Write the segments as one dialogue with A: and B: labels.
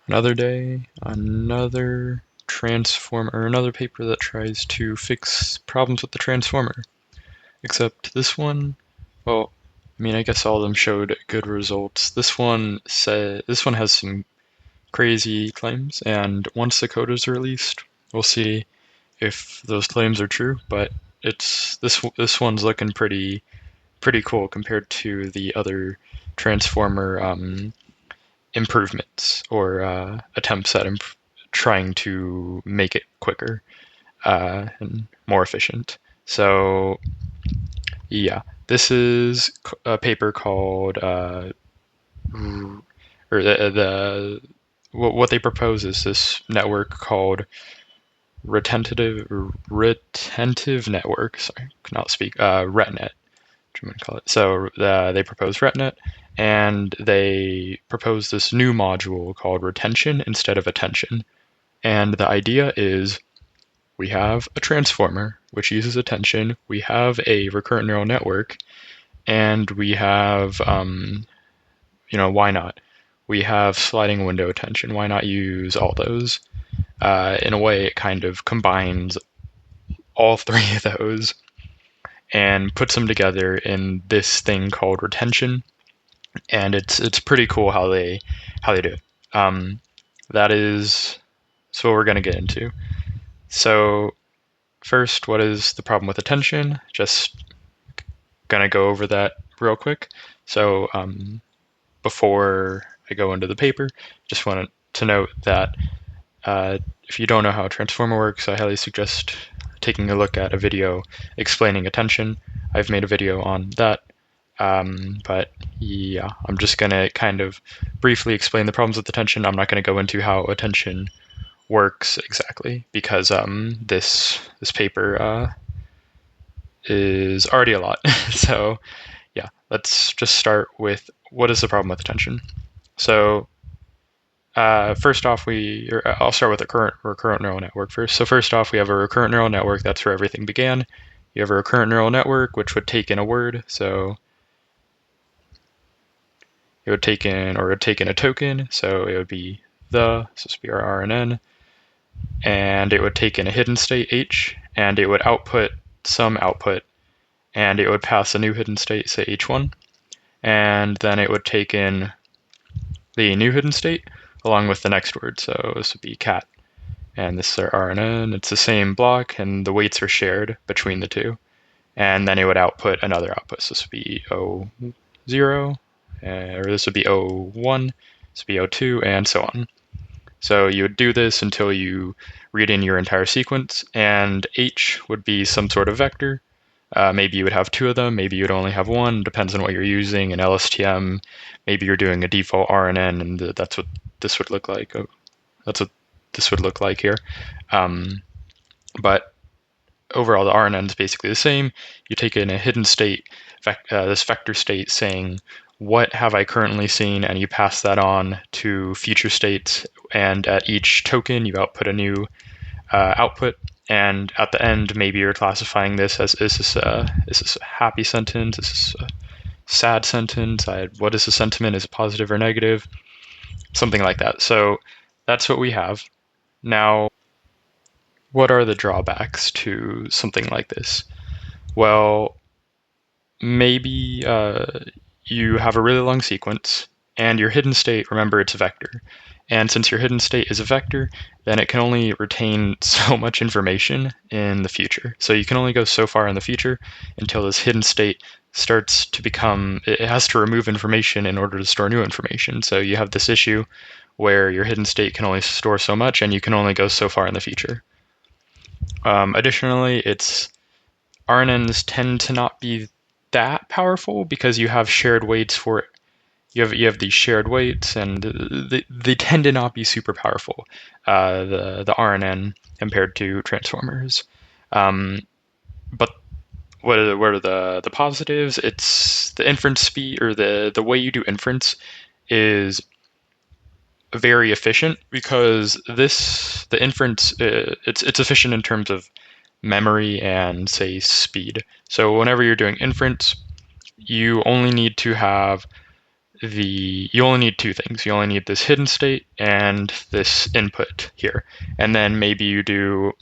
A: Another day, another transformer, or another paper that tries to fix problems with the transformer. Except this one, well, I mean, I guess all of them showed good results. This one has some crazy claims, and once the code is released, we'll see if those claims are true. But this one's looking pretty cool compared to the other transformer improvements or attempts at trying to make it quicker and more efficient. So yeah, this is a paper called or what they propose is this network called retentive network. Sorry, cannot speak. RetNet. I'm going to call it. So they propose RetNet, and they propose this new module called retention instead of attention. And the idea is we have a transformer which uses attention, we have a recurrent neural network, and we have, why not? We have sliding window attention. Why not use all those? In a way, it kind of combines all three of those and puts them together in this thing called retention. And it's pretty cool how they do it. That is what we're going to get into. So first, what is the problem with attention? Just gonna go over that real quick. So before I go into the paper, just wanted to note that if you don't know how a transformer works, I highly suggest taking a look at a video explaining attention. I've made a video on that. But yeah, I'm just gonna kind of briefly explain the problems with attention. I'm not gonna go into how attention works exactly because this paper is already a lot. So yeah, let's just start with what is the problem with attention. So first off, I'll start with a recurrent neural network first. So first off, we have a recurrent neural network. That's where everything began. You have a recurrent neural network, which would take in a word. So it would take in a token. So it would be so this would be our RNN. And it would take in a hidden state, H, and it would output some output. And it would pass a new hidden state, say H1. And then it would take in the new hidden state along with the next word. So this would be cat. And this is our RNN. It's the same block, and the weights are shared between the two. And then it would output another output. So this would be O0, or this would be O1, this would be O2, and so on. So you would do this until you read in your entire sequence, and H would be some sort of vector. Maybe you would have two of them, maybe you'd only have one, depends on what you're using. In LSTM, maybe you're doing a default RNN, and that's what this would look like. That's what this would look like here. But overall, the RNN is basically the same. You take in a hidden state, this vector state saying, what have I currently seen? And you pass that on to future states. And at each token, you output a new output. And at the end, maybe you're classifying this as, is this a happy sentence? Is this a sad sentence? What is the sentiment? Is it positive or negative? Something like that. So that's what we have. Now, what are the drawbacks to something like this? Well, maybe you have a really long sequence, and your hidden state, remember, it's a vector. And since your hidden state is a vector, then it can only retain so much information in the future. So you can only go so far in the future until this hidden state starts to become, it has to remove information in order to store new information. So you have this issue where your hidden state can only store so much, and you can only go so far in the future. Additionally, RNNs tend to not be that powerful because you have shared weights for it. You have these shared weights, and they tend to not be super powerful. The RNN compared to transformers, but what are the positives? It's the inference speed, or the way you do inference is very efficient because the inference it's efficient in terms of memory and say speed. So whenever you're doing inference, you only need to have you only need two things. You only need this hidden state and this input here. And then maybe you do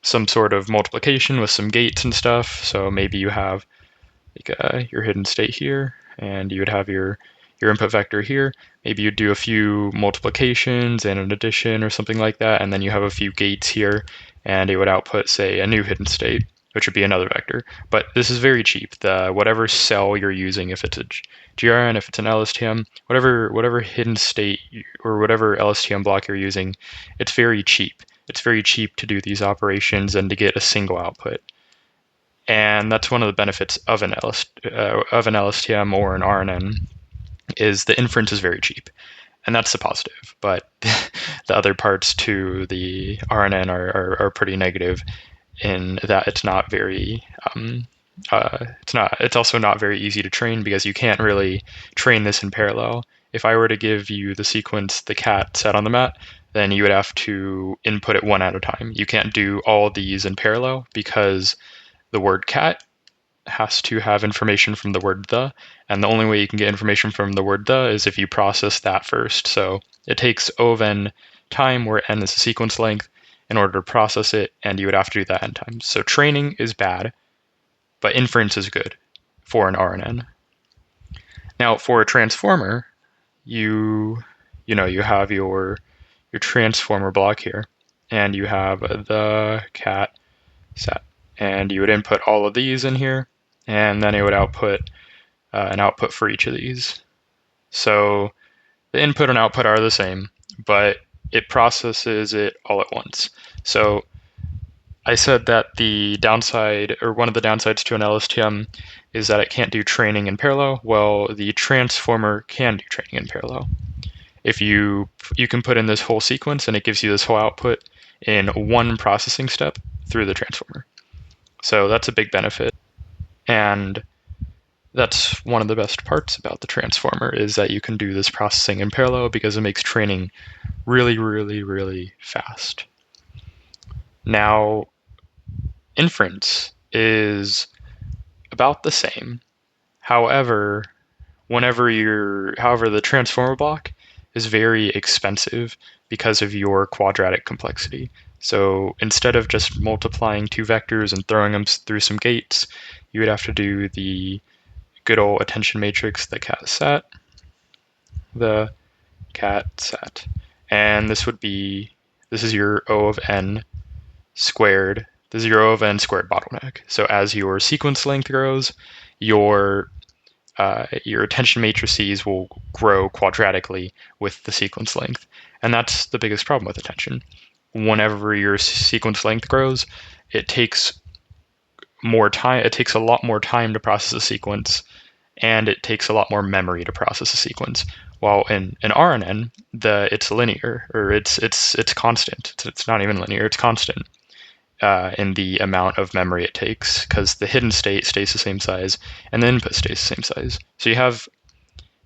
A: some sort of multiplication with some gates and stuff. So maybe you have like your hidden state here, and you would have your input vector here. Maybe you do a few multiplications and an addition or something like that, and then you have a few gates here, and it would output, say, a new hidden state, which would be another vector. But this is very cheap. Whatever cell you're using, if it's a GRN, if it's an LSTM, whatever hidden state or whatever LSTM block you're using, it's very cheap. It's very cheap to do these operations and to get a single output. And that's one of the benefits of an LSTM or an RNN, is the inference is very cheap. And that's the positive. But the other parts to the RNN are pretty negative in that it's not very it's also not very easy to train, because you can't really train this in parallel. If I were to give you the sequence the cat sat on the mat, then you would have to input it one at a time. You can't do all these in parallel, because the word cat has to have information from the word the, and the only way you can get information from the word the is if you process that first. So it takes O of n time, where n is the sequence length, in order to process it, and you would have to do that n times. So training is bad, but inference is good for an RNN. Now for a transformer, you have your transformer block here, and you have the cat sat, and you would input all of these in here, and then it would output an output for each of these. So the input and output are the same, but it processes it all at once. So I said that the downside, or one of the downsides to an LSTM, is that it can't do training in parallel. Well, the transformer can do training in parallel. If you can put in this whole sequence, and it gives you this whole output in one processing step through the transformer. So that's a big benefit. And that's one of the best parts about the transformer, is that you can do this processing in parallel, because it makes training really, really, really fast. Now, inference is about the same. However, the transformer block is very expensive because of your quadratic complexity. So instead of just multiplying two vectors and throwing them through some gates, you would have to do the good old attention matrix, the cat sat, and this is your O of n squared. This is your O of n squared bottleneck. So as your sequence length grows, your attention matrices will grow quadratically with the sequence length. And that's the biggest problem with attention. Whenever your sequence length grows, it takes more time. It takes a lot more time to process a sequence, and it takes a lot more memory to process a sequence. While in an RNN, it's linear, or it's constant. It's not even linear, it's constant in the amount of memory it takes, because the hidden state stays the same size and the input stays the same size. So you have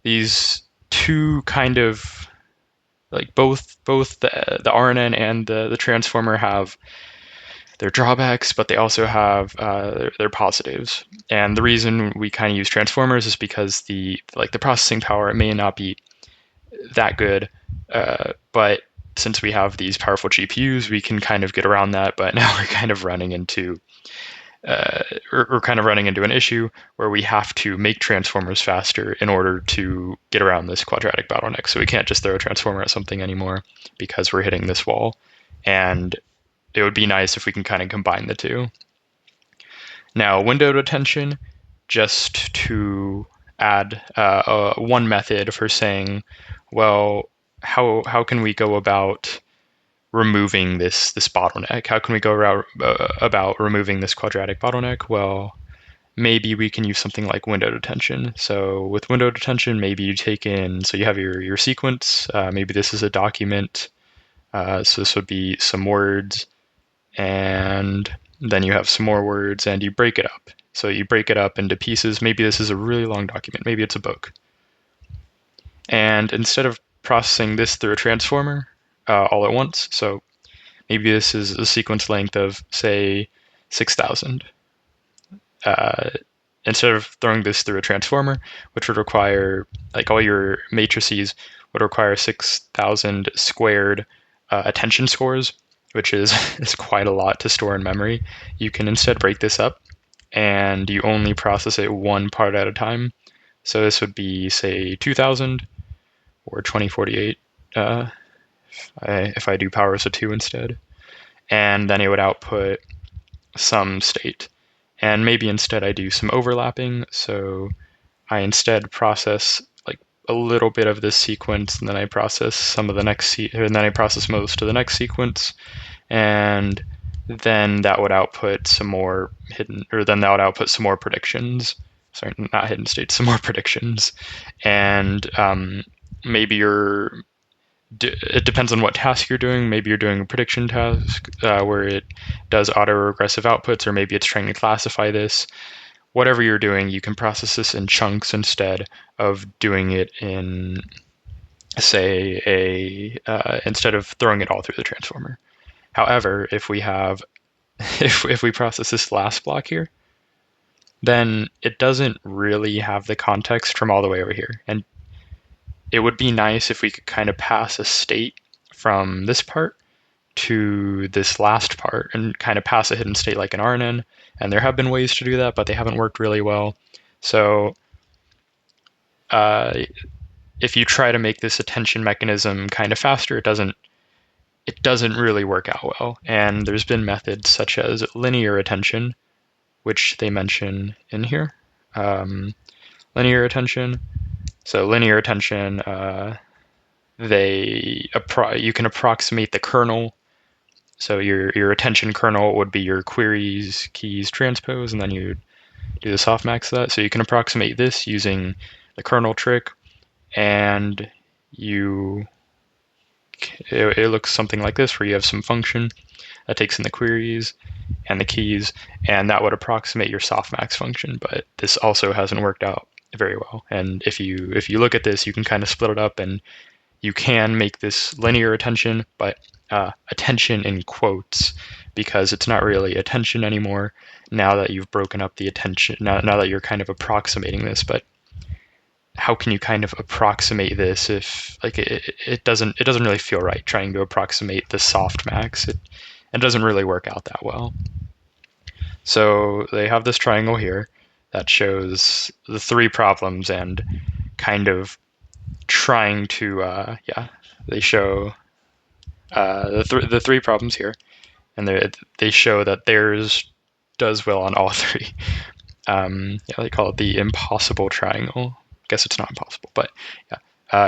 A: these two kind of, like, both the RNN and the transformer have their drawbacks, but they also have their positives. And the reason we kind of use transformers is because the processing power, it may not be that good, but since we have these powerful GPUs, we can kind of get around that. But now we're kind of running into an issue where we have to make transformers faster in order to get around this quadratic bottleneck. So we can't just throw a transformer at something anymore, because we're hitting this wall. And it would be nice if we can kind of combine the two. Now, windowed attention, just to add one method for saying, well, how can we go about removing this bottleneck? How can we go about removing this quadratic bottleneck? Well, maybe we can use something like windowed attention. So with windowed attention, maybe you take in, so you have your sequence. Maybe this is a document. So this would be some words, and then you have some more words, and you break it up. So you break it up into pieces. Maybe this is a really long document. Maybe it's a book. And instead of processing this through a transformer all at once, so maybe this is a sequence length of, say, 6,000. instead of throwing this through a transformer, which would require, like all your matrices would require 6,000 squared attention scores, which is, is quite a lot to store in memory. You can instead break this up and you only process it one part at a time. So this would be, say, 2,000 or 2048 if I do powers of 2 instead. And then it would output some state. And maybe instead I do some overlapping, so I instead process like a little bit of this sequence, and then I process some of the next and then I process most of the next sequence, and then that would output some more predictions. Sorry, not hidden states, some more predictions, and maybe it depends on what task you're doing. Maybe you're doing a prediction task where it does autoregressive outputs, or maybe it's trying to classify this. Whatever you're doing, you can process this in chunks instead of doing it in, say, instead of throwing it all through the transformer. However, if we have, if we process this last block here, then it doesn't really have the context from all the way over here. And it would be nice if we could kind of pass a state from this part to this last part and kind of pass a hidden state like an RNN. And there have been ways to do that, but they haven't worked really well. So if you try to make this attention mechanism kind of faster, it doesn't really work out well. And there's been methods such as linear attention, which they mention in here. Linear attention. So linear attention, you can approximate the kernel. So your attention kernel would be your queries, keys, transpose, and then you do the softmax of that. So you can approximate this using the kernel trick, and it looks something like this, where you have some function that takes in the queries and the keys, and that would approximate your softmax function. But this also hasn't worked out very well. And if you look at this, you can kind of split it up, and you can make this linear attention, but attention in quotes, because it's not really attention anymore now that you've broken up the attention, now that you're kind of approximating this. But how can you kind of approximate this if, like, it doesn't really feel right trying to approximate the softmax. It doesn't really work out that well. So they have this triangle here that shows the 3 problems, and kind of trying to they show the 3 problems here, and they show that theirs does well on all 3. They call it the impossible triangle. I guess it's not impossible, but yeah.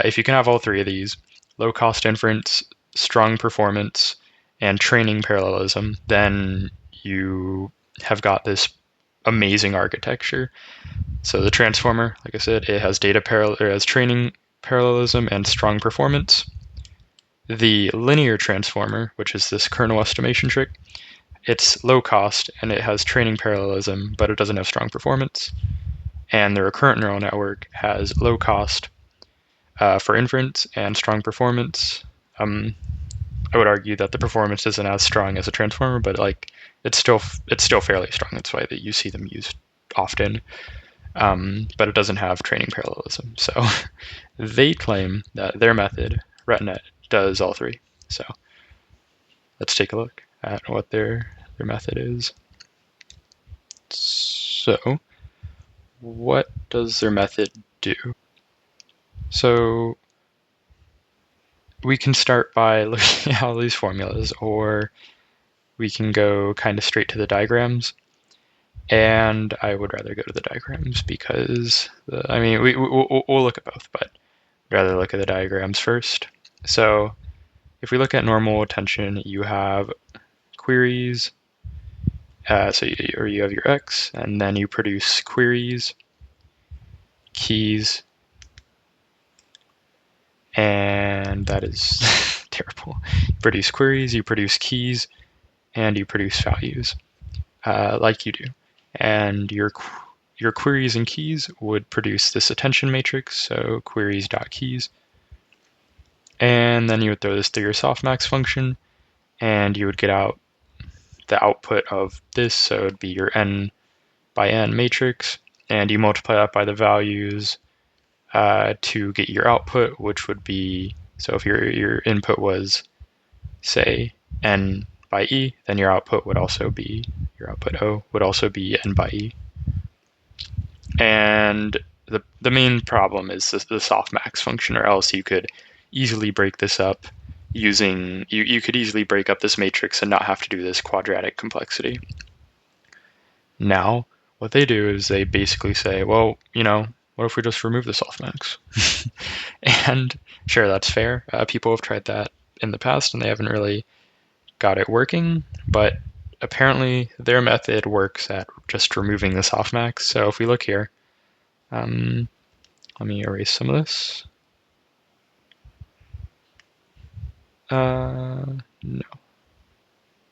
A: If you can have all 3 of these, low cost inference, strong performance, and training parallelism, then you have got this amazing architecture. So the transformer, like I said, it has training parallelism and strong performance. The linear transformer, which is this kernel estimation trick, it's low cost and it has training parallelism, but it doesn't have strong performance. And the recurrent neural network has low cost for inference and strong performance. I would argue that the performance isn't as strong as a transformer, but like it's still fairly strong. That's why you see them used often. But it doesn't have training parallelism. So they claim that their method, RetNet, does all 3. So let's take a look at what their method is. So what does their method do? So we can start by looking at all these formulas, or we can go kind of straight to the diagrams. And I would rather go to the diagrams because, we'll look at both, but I'd rather look at the diagrams first. So if we look at normal attention, you have queries, you have your X, and then you produce queries, keys, and that is terrible. You produce queries, you produce keys, and you produce values, like you do. And your queries and keys would produce this attention matrix, so queries.keys. And then you would throw this through your softmax function, and you would get out the output of this, so it would be your n by n matrix. and you multiply that by the values to get your output, which would be, so if your input was, say, n by e, then your output would also be, your output O would also be n by e. And the main problem is the softmax function, or else you could easily break this up using, you could easily break up this matrix and not have to do this quadratic complexity. Now, what they do is they basically say, well, what if we just remove the softmax? And sure, that's fair. People have tried that in the past and they haven't really got it working, but apparently their method works at just removing the softmax. So if we look here, let me erase some of this. No.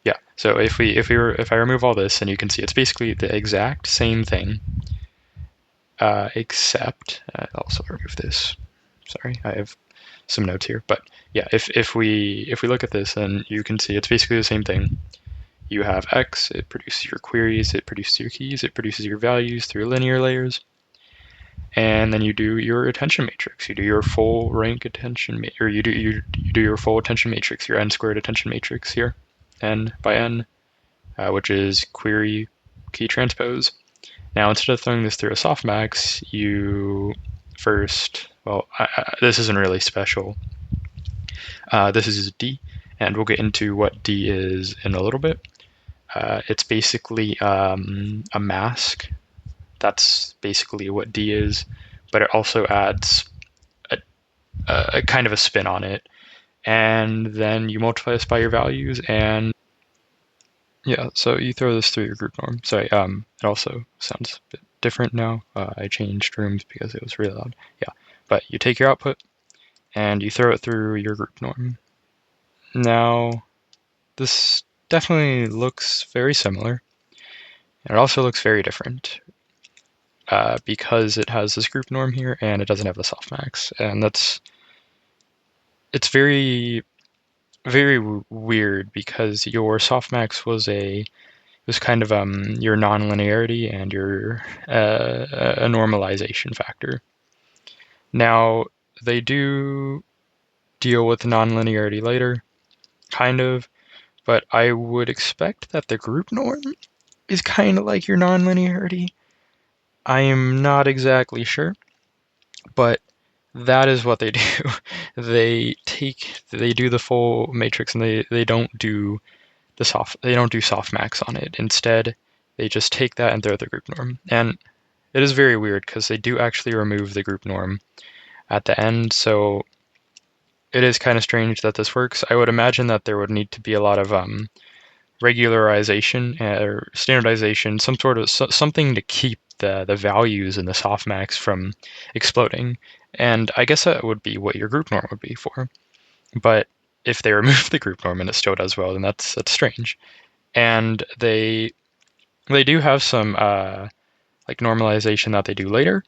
A: Yeah. So if I remove all this, and you can see it's basically the exact same thing, except I'll also remove this. Sorry, I have some notes here, but yeah, if we look at this, then you can see it's basically the same thing. You have X, it produces your queries, it produces your keys, it produces your values through linear layers. And then you do your attention matrix. You do your full rank attention, or you do your full attention matrix, your n squared attention matrix here, n by n, which is query key transpose. Now, instead of throwing this through a softmax, you first, well, this isn't really special. This is D, and we'll get into what D is in a little bit. It's basically a mask. That's basically what D is, but it also adds a kind of a spin on it. And then you multiply this by your values, and yeah, so you throw this through your group norm. Sorry, it also sounds a bit different now. I changed rooms because it was really loud. Yeah, but you take your output and you throw it through your group norm. Now, this definitely looks very similar. It also looks very different because it has this group norm here and it doesn't have the softmax, and it's very weird because your softmax was kind of your nonlinearity and your a normalization factor. Now they do deal with nonlinearity later, kind of, but I would expect that the group norm is kind of like your nonlinearity. I am not exactly sure, but that is what they do. They do the full matrix and they don't do softmax on it. Instead, they just take that and throw the group norm. And it is very weird because they do actually remove the group norm at the end, so it is kind of strange that this works. I would imagine that there would need to be a lot of regularization or standardization, some sort of something to keep the values in the softmax from exploding. And I guess that would be what your group norm would be for. But if they remove the group norm and it still does well, then that's strange. And they do have some like normalization that they do later,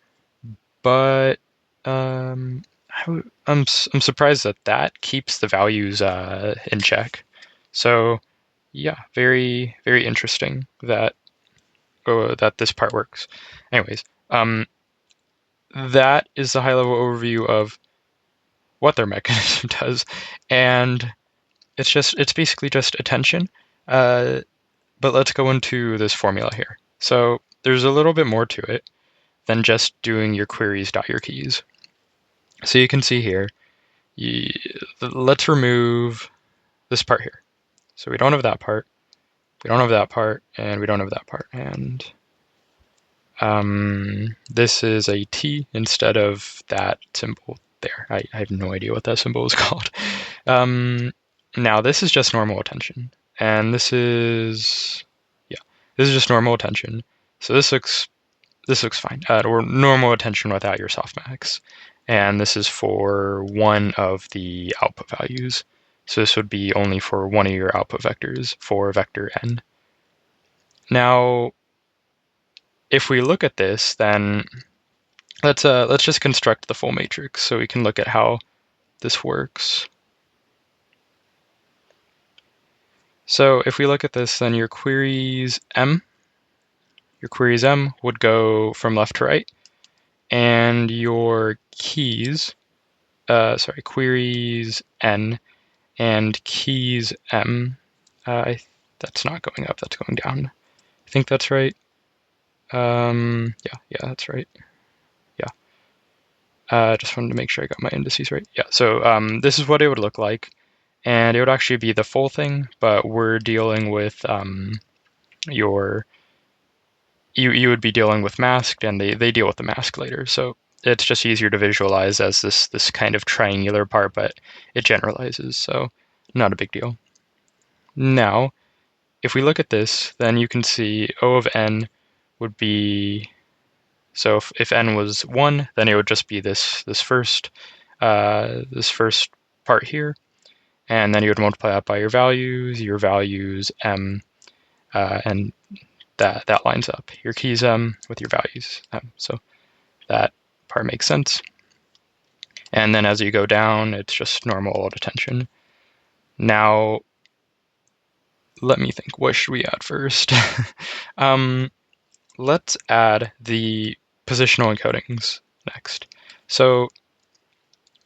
A: but I'm surprised that keeps the values in check. So yeah, very interesting that that this part works. Anyways, that is the high level overview of what their mechanism does, and it's basically just attention. But let's go into this formula here. So there's a little bit more to it than just doing your queries dot your keys. So you can see here, let's remove this part here. So we don't have that part, we don't have that part, and we don't have that part. And this is a T instead of that symbol there. I have no idea what that symbol is called. Now this is just normal attention, and this is just normal attention. So this looks fine, or normal attention without your softmax. And this is for one of the output values. So this would be only for one of your output vectors for vector n. Now, if we look at this, then let's just construct the full matrix so we can look at how this works. So if we look at this, then your queries m your queries M would go from left to right, and your keys, queries N and keys M, that's not going up, that's going down. I think that's right. Yeah, that's right. Yeah. Just wanted to make sure I got my indices right. Yeah, so this is what it would look like. And it would actually be the full thing, but we're dealing with you would be dealing with masked, and they deal with the mask later. So it's just easier to visualize as this kind of triangular part, but it generalizes, so not a big deal. Now, if we look at this, then you can see O of n would be, so if n was 1, then it would just be this first part here, and then you would multiply that by your values m, and that lines up. Your keys m with your values m. So that part makes sense. And then as you go down, it's just normal attention. Now, let me think. What should we add first? Let's add the positional encodings next. So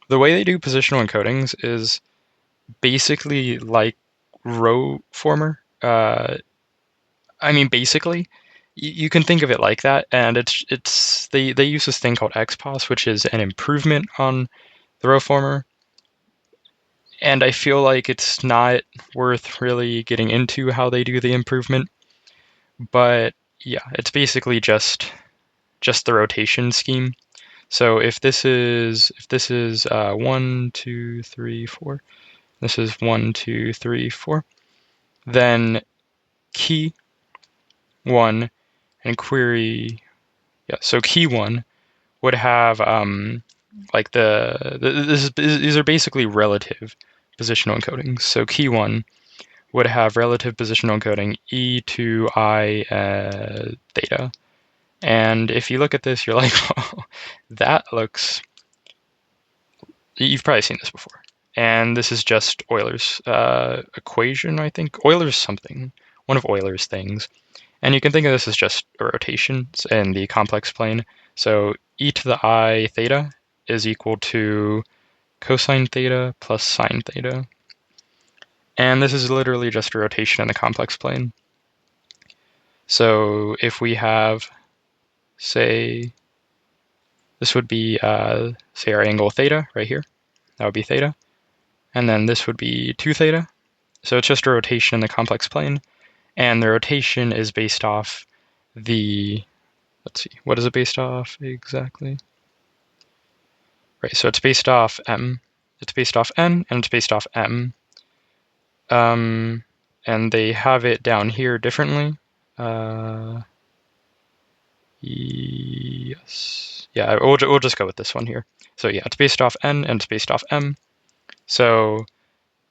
A: the way they do positional encodings is basically like row former. I mean, basically, you can think of it like that, and they use this thing called XPOS, which is an improvement on the row former. And I feel like it's not worth really getting into how they do the improvement, but yeah, it's basically just the rotation scheme. So if this is 1, 2, 3, 4, this is 1, 2, 3, 4, then key 1 and query, yeah, so key 1 would have like these are basically relative positional encodings. So key 1 would have relative positional encoding e to I theta. And if you look at this, you're like, oh, that looks, you've probably seen this before. And this is just Euler's equation, I think. Euler's something, one of Euler's things. And you can think of this as just a rotation in the complex plane. So e to the I theta is equal to cosine theta plus sine theta. And this is literally just a rotation in the complex plane. So if we have, say, this would be, say, our angle theta right here. That would be theta. And then this would be 2 theta. So it's just a rotation in the complex plane. And the rotation is based off the, let's see, what is it based off exactly? Right, so it's based off m, it's based off n, and it's based off m. And they have it down here differently. Yes. Yeah, we'll just go with this one here. So yeah, it's based off n and it's based off m. So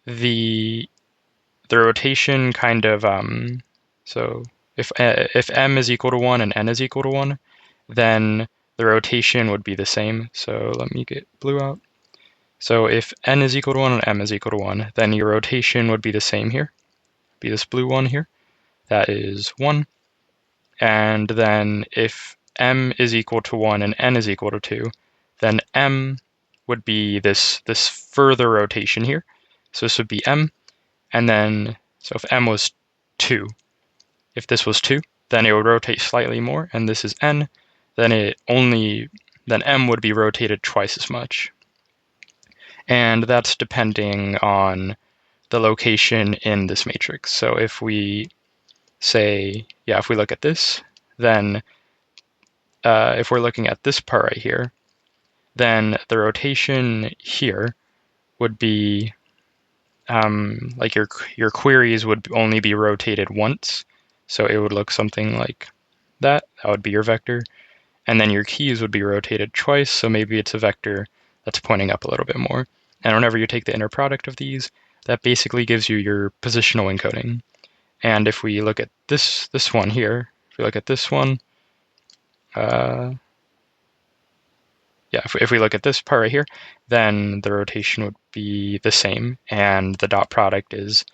A: the rotation kind of so if m is equal to 1 and n is equal to 1, then the rotation would be the same. So let me get blue out. So if n is equal to 1 and m is equal to 1, then your rotation would be the same here. Be this blue one here. That is 1. And then if m is equal to 1 and n is equal to 2, then m would be this further rotation here. So this would be m. And then, so if m was 2, if this was 2, then it would rotate slightly more, and this is n, then m would be rotated twice as much. And that's depending on the location in this matrix. So if we say, yeah, if we look at this, then if we're looking at this part right here, then the rotation here would be like your queries would only be rotated once. So it would look something like that. That would be your vector. And then your keys would be rotated twice, so maybe it's a vector that's pointing up a little bit more. And whenever you take the inner product of these, that basically gives you your positional encoding. And if we look at this one here, if we look at this one, yeah, if we look at this part right here, then the rotation would be the same, and the dot product is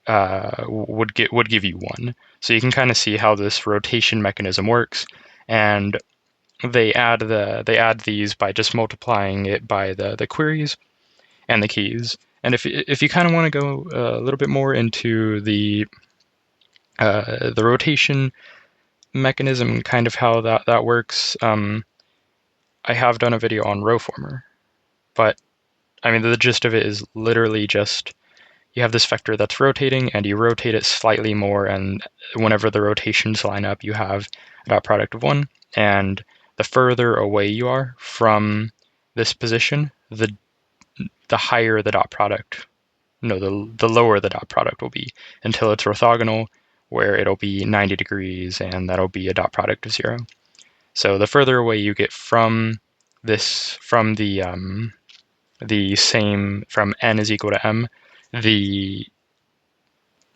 A: would give you 1. So you can kind of see how this rotation mechanism works, and they add these by just multiplying it by the queries and the keys. And if you kind of want to go a little bit more into the rotation mechanism, kind of how that works, I have done a video on rowformer, but I mean the gist of it is literally just you have this vector that's rotating, and you rotate it slightly more, and whenever the rotations line up, you have a dot product of 1. And the further away you are from this position, the higher the dot product, no, the lower the dot product will be, until it's orthogonal, where it'll be 90 degrees, and that'll be a dot product of 0. So the further away you get from this, from from n is equal to m, the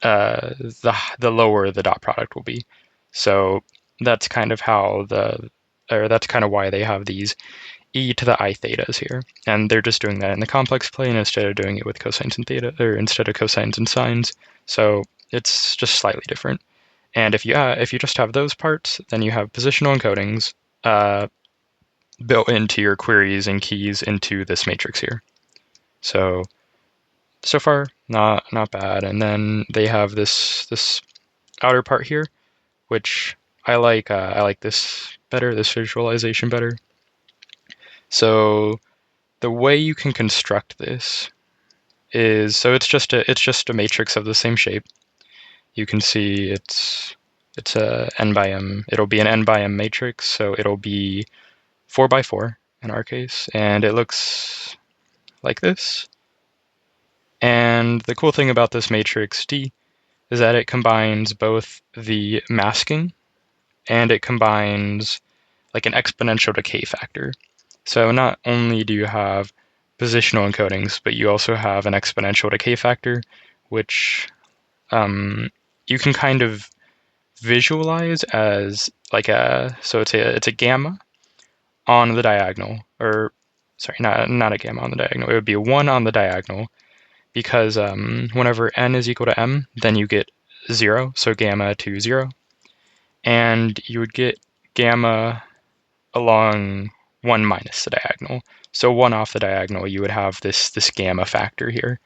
A: the lower the dot product will be. So that's kind of how that's kind of why they have these e to the I thetas here, and they're just doing that in the complex plane instead of doing it with cosines and theta, or instead of cosines and sines. So it's just slightly different. And if you just have those parts, then you have positional encodings built into your queries and keys into this matrix here. So far, not bad. And then they have this outer part here, which I like. I like this better, this visualization better. So the way you can construct this is, so it's just a matrix of the same shape. You can see it's a n by m. It'll be an n by m matrix, so it'll be 4 by 4 in our case, and it looks like this. And the cool thing about this matrix D is that it combines both the masking and it combines like an exponential decay factor. So not only do you have positional encodings, but you also have an exponential decay factor, which you can kind of visualize as like so it's a gamma on the diagonal, or sorry, not a gamma on the diagonal. It would be a 1 on the diagonal, because whenever n is equal to m, then you get 0, so gamma to 0, and you would get gamma along 1 minus the diagonal. So 1 off the diagonal, you would have this gamma factor here,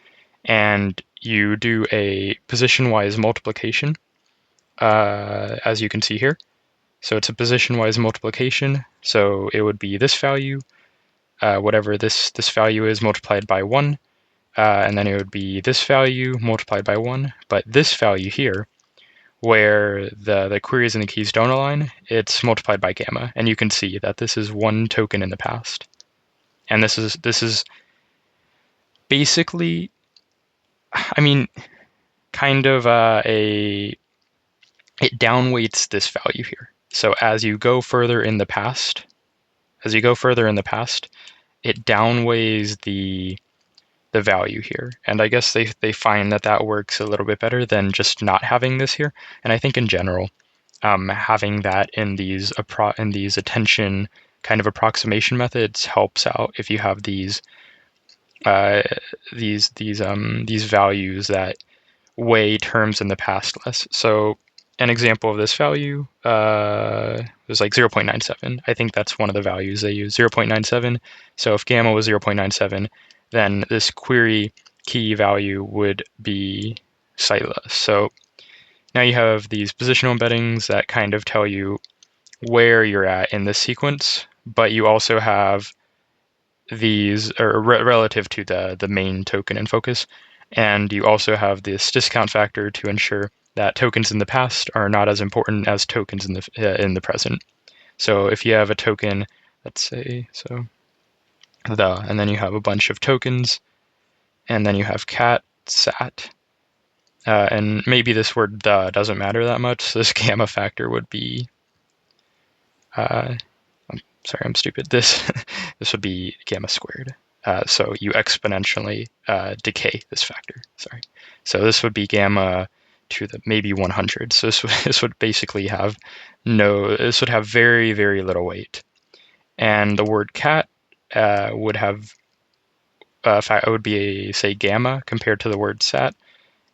A: and you do a position-wise multiplication, as you can see here. So it's a position-wise multiplication, so it would be this value, whatever this value is, multiplied by 1, and then it would be this value multiplied by 1, but this value here, where the queries and the keys don't align, it's multiplied by gamma, and you can see that this is 1 token in the past. And this is basically, I mean, kind of it downweights this value here. So as you go further in the past, it downweighs the value here. And I guess they find that works a little bit better than just not having this here. And I think in general, having that in these attention kind of approximation methods helps out if you have these values that weigh terms in the past less. So an example of this value was like 0.97. I think that's one of the values they use, 0.97. So if gamma was 0.97, then this query key value would be slightly less. So now you have these positional embeddings that kind of tell you where you're at in this sequence, but you also have these relative to the main token in focus, and you also have this discount factor to ensure that tokens in the past are not as important as tokens in the present. So if you have a token, let's say and then you have a bunch of tokens, and then you have cat, sat, and maybe this word the doesn't matter that much. So this gamma factor would be, I'm sorry, I'm stupid. This would be gamma squared. So you exponentially decay this factor. Sorry. So this would be gamma to the maybe 100. So this would basically have this would have very, very little weight. And the word cat would have, it would be say gamma compared to the word sat.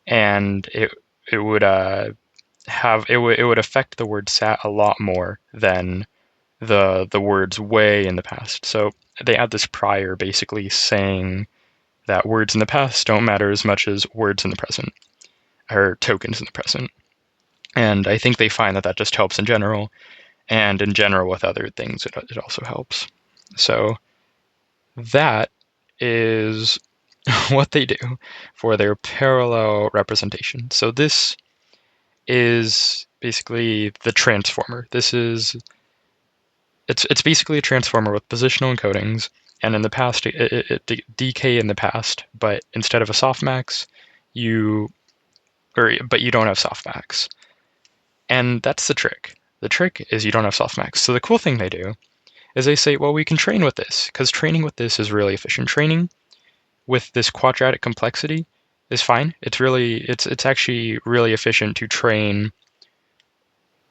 A: and it would it would affect the word sat a lot more than the words way in the past. So they add this prior, basically saying that words in the past don't matter as much as words in the present, or tokens in the present. And I think they find that that just helps in general, and in general with other things it also helps. So that is what they do for their parallel representation. So this is basically the transformer. It's basically a transformer with positional encodings, and in the past it decay in the past, but instead of a softmax, but you don't have softmax. And that's the trick. The trick is you don't have softmax. So the cool thing they do is they say, well, we can train with this, because training with this is really efficient. Training with this quadratic complexity is fine. It's actually really efficient to train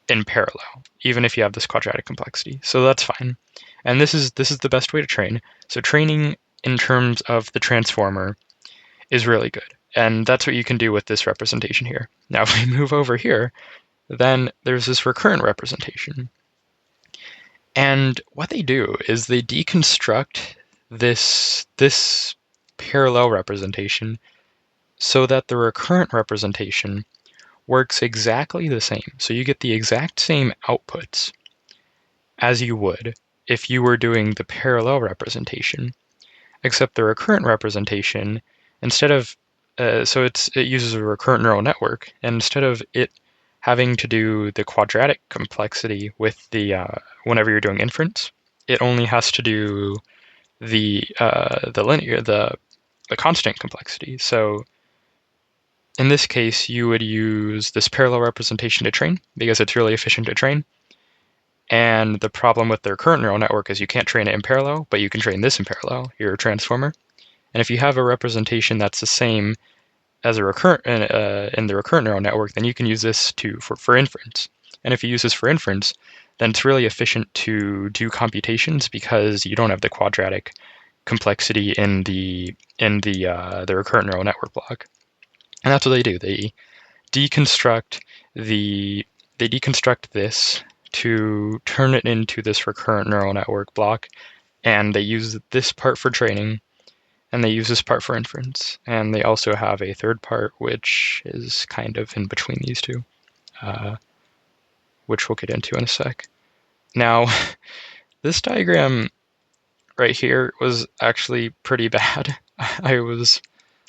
A: in parallel, even if you have this quadratic complexity. So that's fine. And this is the best way to train. So training in terms of the transformer is really good. And that's what you can do with this representation here. Now if we move over here, then there's this recurrent representation. And what they do is they deconstruct this parallel representation so that the recurrent representation works exactly the same. So you get the exact same outputs as you would if you were doing the parallel representation, except the recurrent representation, instead of it uses a recurrent neural network, and instead of it having to do the quadratic complexity with the whenever you're doing inference, it only has to do the constant complexity. So in this case, you would use this parallel representation to train because it's really efficient to train. And the problem with the recurrent neural network is you can't train it in parallel, but you can train this in parallel, your transformer. And if you have a representation that's the same as a recurrent in the recurrent neural network, then you can use this for inference. And if you use this for inference, then it's really efficient to do computations because you don't have the quadratic complexity in the recurrent neural network block. And that's what they do. They deconstruct this to turn it into this recurrent neural network block, and they use this part for training, and they use this part for inference, and they also have a third part which is kind of in between these two, which we'll get into in a sec. Now, this diagram right here was actually pretty bad. I was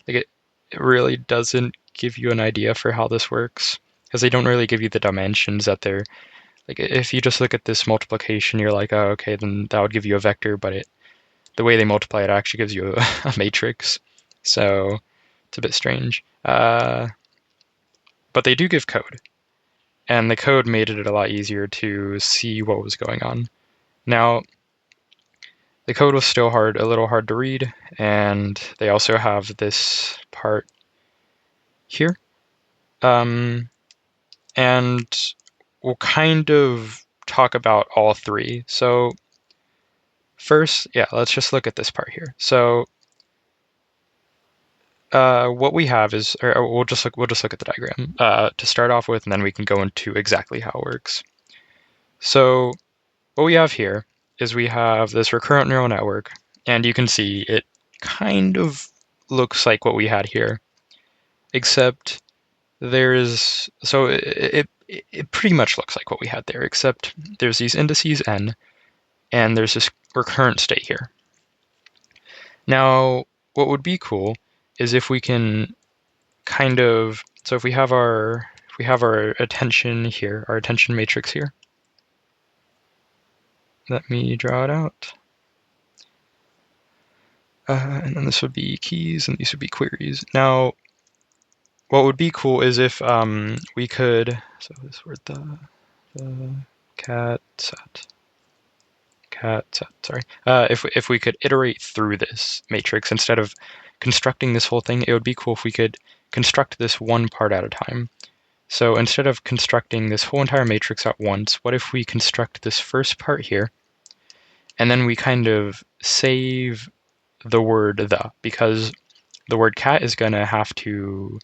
A: like, it really doesn't give you an idea for how this works, because they don't really give you the dimensions that they're like. If you just look at this multiplication, you're like, oh, okay, then that would give you a vector, but the way they multiply it actually gives you a matrix, so it's a bit strange. But they do give code, and the code made it a lot easier to see what was going on. Now, the code was still a little hard to read, and they also have this part here. And we'll kind of talk about all three. So first, yeah, let's just look at this part here. So what we have is, or we'll just look at the diagram to start off with, and then we can go into exactly how it works. So what we have here is we have this recurrent neural network, and you can see it kind of looks like what we had here, except it pretty much looks like what we had there, except there's these indices n, and there's this recurrent state here. Now, what would be cool is if we can so if we have our attention here, our attention matrix here. Let me draw it out. And then this would be keys, and these would be queries. Now, what would be cool is if we could, so this word the cat set, sorry. If we could iterate through this matrix instead of constructing this whole thing, it would be cool if we could construct this one part at a time. So instead of constructing this whole entire matrix at once, what if we construct this first part here, and then we kind of save the word the, because the word cat is going to have to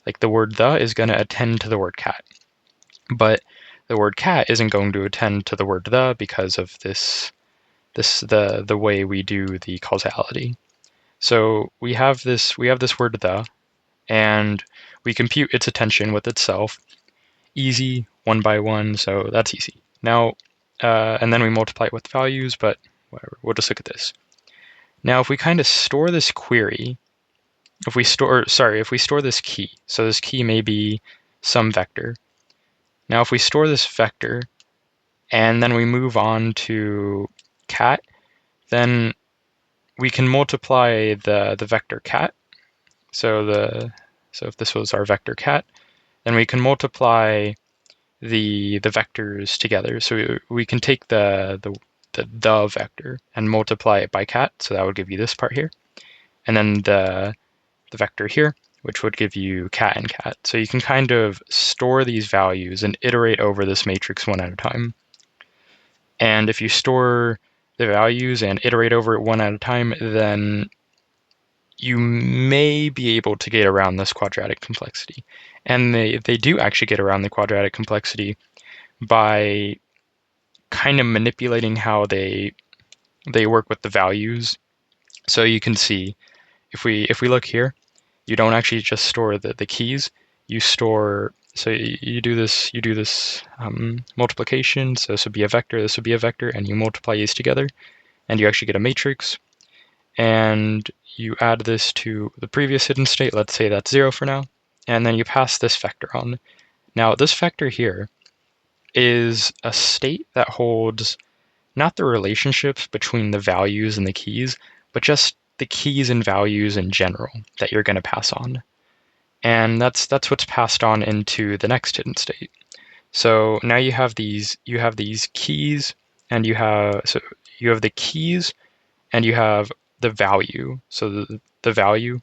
A: Like the word the is going to attend to the word cat, but the word cat isn't going to attend to the word the because of the way we do the causality. So we have this word the, and we compute its attention with itself. Easy, 1 by 1, so that's easy. Now, and then we multiply it with values, but whatever, we'll just look at this. Now, if we kind of store this query, if we store this key, so this key may be some vector. Now, if we store this vector, and then we move on to cat, then we can multiply the vector cat. So if this was our vector cat, then we can multiply the vectors together. So we can take the vector and multiply it by cat. So that would give you this part here, and then the vector here, which would give you cat and cat. So you can kind of store these values and iterate over this matrix one at a time. And if you store the values and iterate over it one at a time, then you may be able to get around this quadratic complexity. And they do actually get around the quadratic complexity by kind of manipulating how they work with the values. So you can see if we look here, you don't actually just store the keys. You store, so you do this multiplication. So this would be a vector, this would be a vector, and you multiply these together, and you actually get a matrix. And you add this to the previous hidden state. Let's say that's 0 for now, and then you pass this vector on. Now this vector here is a state that holds not the relationships between the values and the keys, but just the keys and values in general that you're going to pass on. And that's what's passed on into the next hidden state. So now you have these keys, and you have the keys, and you have the value. So the value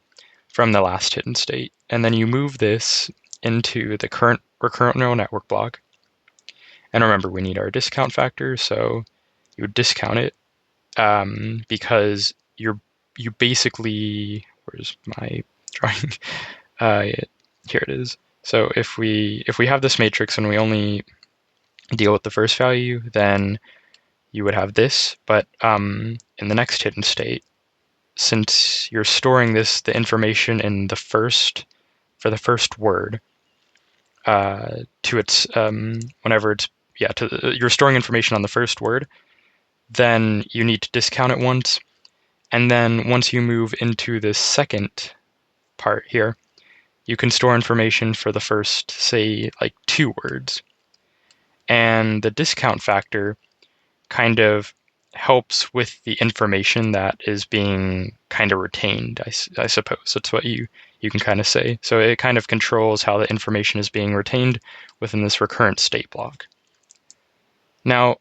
A: from the last hidden state, and then you move this into the current recurrent neural network block. And remember, we need our discount factor, so you would discount it because you basically, where's my drawing? Here it is. So if we have this matrix and we only deal with the first value, then you would have this. But in the next hidden state, since you're storing the information in the first, for the first word, to its whenever it's you're storing information on the first word, then you need to discount it once, and then once you move into the second part here, you can store information for the first, say, like 2 words, and the discount factor kind of helps with the information that is being kind of retained, I suppose. That's what you can kind of say. So it kind of controls how the information is being retained within this recurrent state block. Now,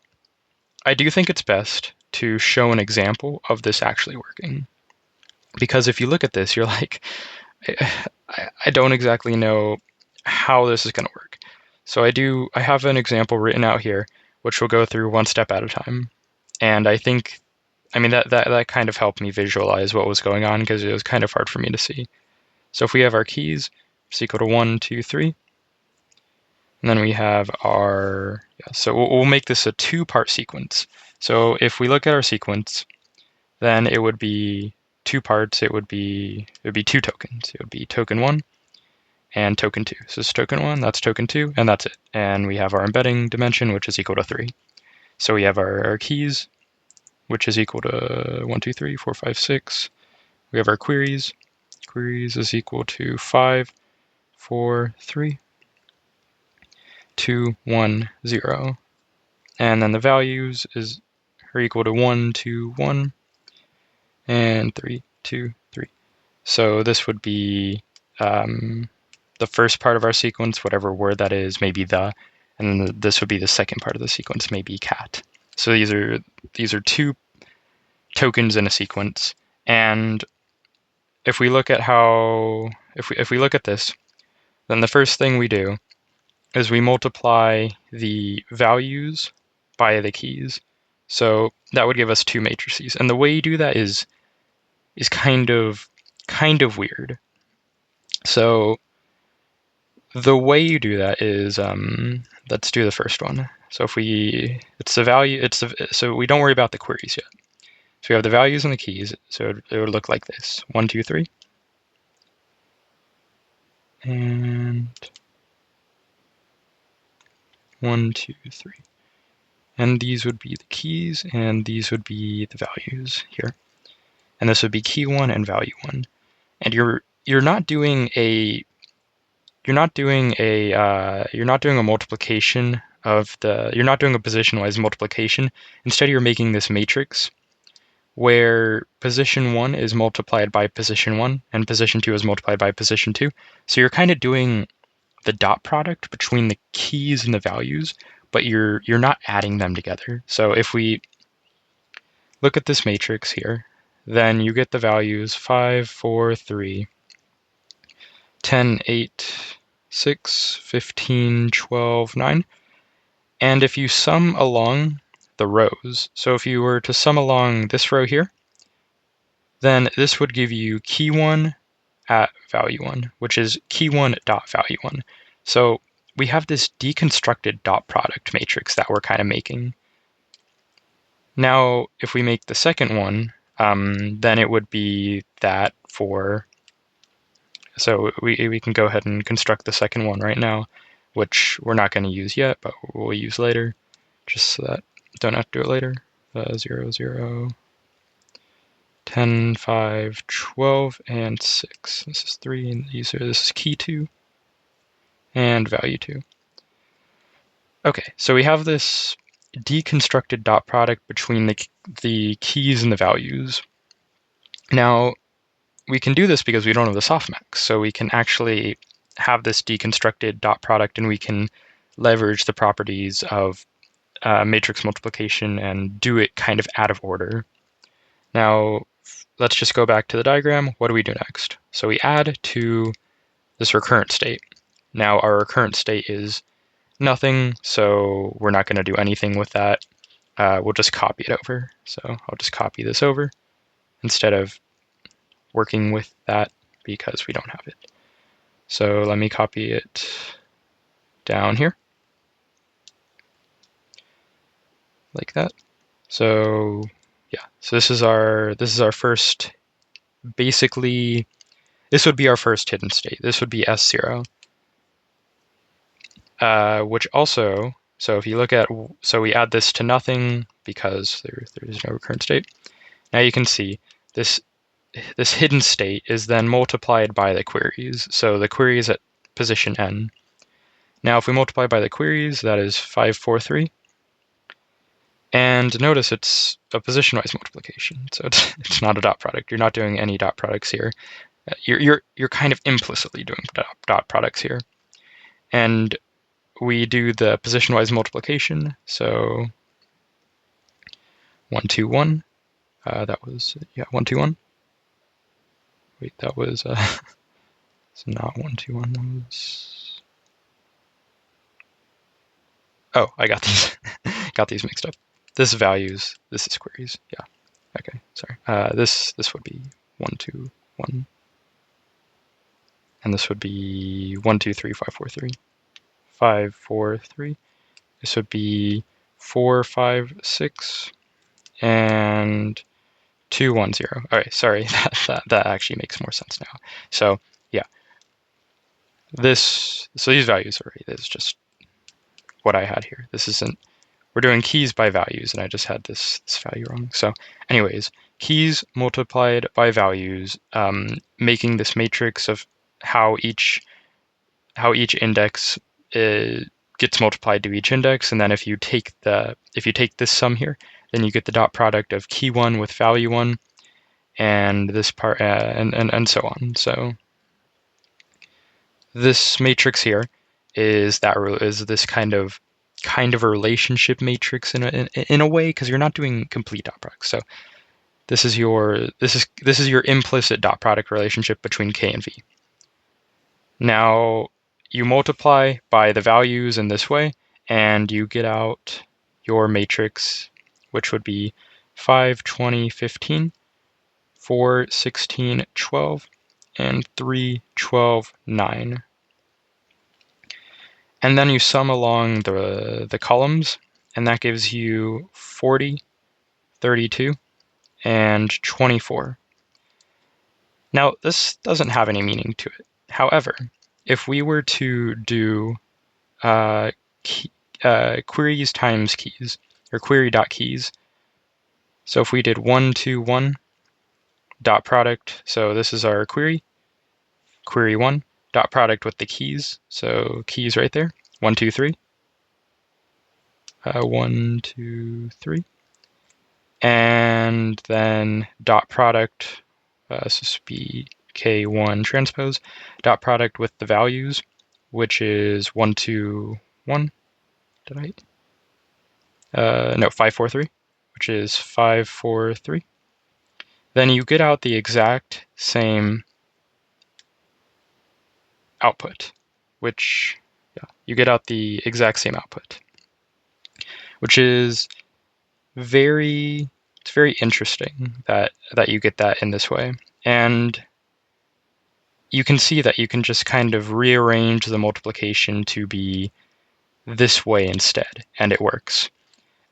A: I do think it's best to show an example of this actually working, because if you look at this, you're like, I don't exactly know how this is going to work. So I have an example written out here, which we'll go through one step at a time. And I mean, that kind of helped me visualize what was going on, because it was kind of hard for me to see. So if we have our keys, it's equal to 1, 2, 3. And then we have our, so we'll make this a 2-part sequence. So if we look at our sequence, then it would be 2 parts. It would be 2 tokens. It would be token 1 and token 2. So it's token 1, that's token 2, and that's it. And we have our embedding dimension, which is equal to 3. So we have our keys, which is equal to 1, 2, 3, 4, 5, 6. We have our queries. Queries is equal to 5, 4, 3, 2, 1, 0. And then the values are equal to 1, 2, 1, and 3, 2, 3. So this would be the first part of our sequence, whatever word that is, maybe the, and then this would be the second part of the sequence, maybe cat. So these are 2 tokens in a sequence. And if we look at if we look at this, then the first thing we do is we multiply the values by the keys. So that would give us 2 matrices. And the way you do that is kind of weird. So The way you do that is, let's do the first one. So if it's the value, so we don't worry about the queries yet. So we have the values and the keys, so it would look like this: 1, 2, 3, and 1, 2, 3. And these would be the keys, and these would be the values here. And this would be key 1 and value 1. And you're not doing a multiplication of you're not doing a position-wise multiplication. Instead, you're making this matrix where position 1 is multiplied by position 1 and position 2 is multiplied by position 2. So you're kind of doing the dot product between the keys and the values, but you're not adding them together. So if we look at this matrix here, then you get the values 5, 4, 3, 10, 8, 6, 15, 12, 9. And if you sum along the rows, so if you were to sum along this row here, then this would give you key 1 at value 1, which is key 1 dot value 1. So we have this deconstructed dot product matrix that we're kind of making. Now, if we make the second one, then it would be that for... So we can go ahead and construct the second one right now, which we're not going to use yet, but we'll use later, just so that don't have to do it later. 0, 0, 10, 5, 12, and 6. This is 3, and this is key 2 and value 2. Okay, so we have this deconstructed dot product between the keys and the values. Now, we can do this because we don't have the softmax, so we can actually have this deconstructed dot product, and we can leverage the properties of matrix multiplication and do it kind of out of order. Now, let's just go back to the diagram. What do we do next? So we add to this recurrent state. Now, our recurrent state is nothing, so we're not going to do anything with that. We'll just copy it over. So I'll just copy this over instead of working with that because we don't have it. So let me copy it down here like that. So yeah, so this is our first, basically this would be our first hidden state. This would be S0, which also, so if you look at, so we add this to nothing because there's no recurrent state. Now you can see this hidden state is then multiplied by the queries. So the queries at position n. Now if we multiply by the queries, that is 5, 4, 3. And notice it's a position-wise multiplication, so it's not a dot product. You're not doing any dot products here. You're kind of implicitly doing dot products here. And we do the position-wise multiplication, so 1, 2, 1. That was, yeah, 1, 2, 1. Wait, that was it's not 1, 2, 1. That was... Oh, I got these mixed up. This values, this is queries. Yeah. Okay, sorry. This would be 1, 2, 1. And this would be 1, 2, 3, 5, 4, 3. 5, 4, 3. This would be 4, 5, 6. And 2, 1, 0. All right, sorry, that actually makes more sense now. So yeah, so these values are right. It's just what I had here. This isn't. We're doing keys by values, and I just had this value wrong. So, anyways, keys multiplied by values, making this matrix of how each index gets multiplied to each index, and then if you take this sum here, then you get the dot product of key 1 with value 1, and this part, and so on. So this matrix here is this kind of a relationship matrix in a way, because you're not doing complete dot products. So this is your implicit dot product relationship between K and V. Now you multiply by the values in this way, and you get out your matrix, which would be 5, 20, 15, 4, 16, 12, and 3, 12, 9. And then you sum along the columns, and that gives you 40, 32, and 24. Now, this doesn't have any meaning to it. However, if we were to do queries times keys, or query.keys, so if we did 1, 2, 1, dot product, so this is our query, query 1, dot product with the keys, so keys right there, 1, 2, 3, 1, 2, 3, and then dot product, so be k1 transpose, dot product with the values, which is 1, 2, 1, did I? No, 5, 4, 3, which is 5, 4, 3. Then you get out the exact same output, which, yeah, you get out the exact same output, which is it's very interesting that you get that in this way. And you can see that you can just kind of rearrange the multiplication to be this way instead, and it works.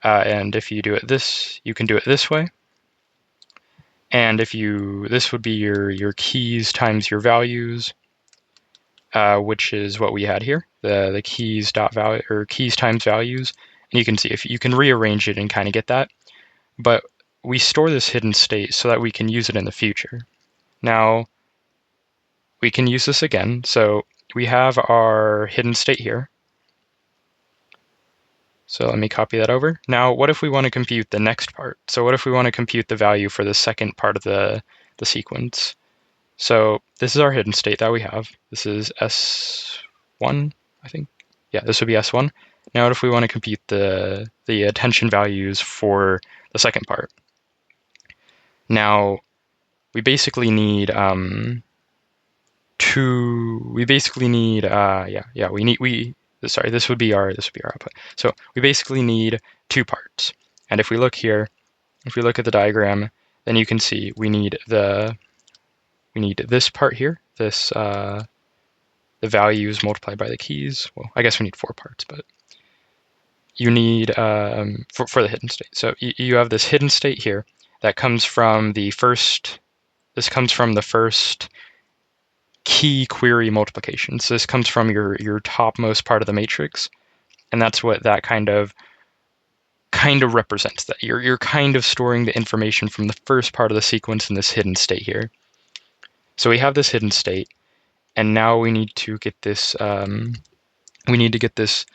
A: And if you do it this, you can do it this way. And if this would be your keys times your values, which is what we had here, the keys dot value, or keys times values. And you can see if you can rearrange it and kind of get that. But we store this hidden state so that we can use it in the future. Now, we can use this again. So we have our hidden state here. So let me copy that over. Now, what if we want to compute the next part? So what if we want to compute the value for the second part of the sequence? So this is our hidden state that we have. This is S1, I think. Yeah, this would be S1. Now, what if we want to compute the attention values for the second part? Now, we basically need sorry, this would be our output. So we basically need 2 parts. And if we look here, if we look at the diagram, then you can see we need this part here, this the values multiplied by the keys. Well, I guess we need 4 parts, but you need for the hidden state. So you have this hidden state here that comes from the first. This comes from the first key query multiplication. So this comes from your topmost part of the matrix, and that's what that kind of represents. That you're kind of storing the information from the first part of the sequence in this hidden state here. So we have this hidden state, and now we need to get this. We need to get this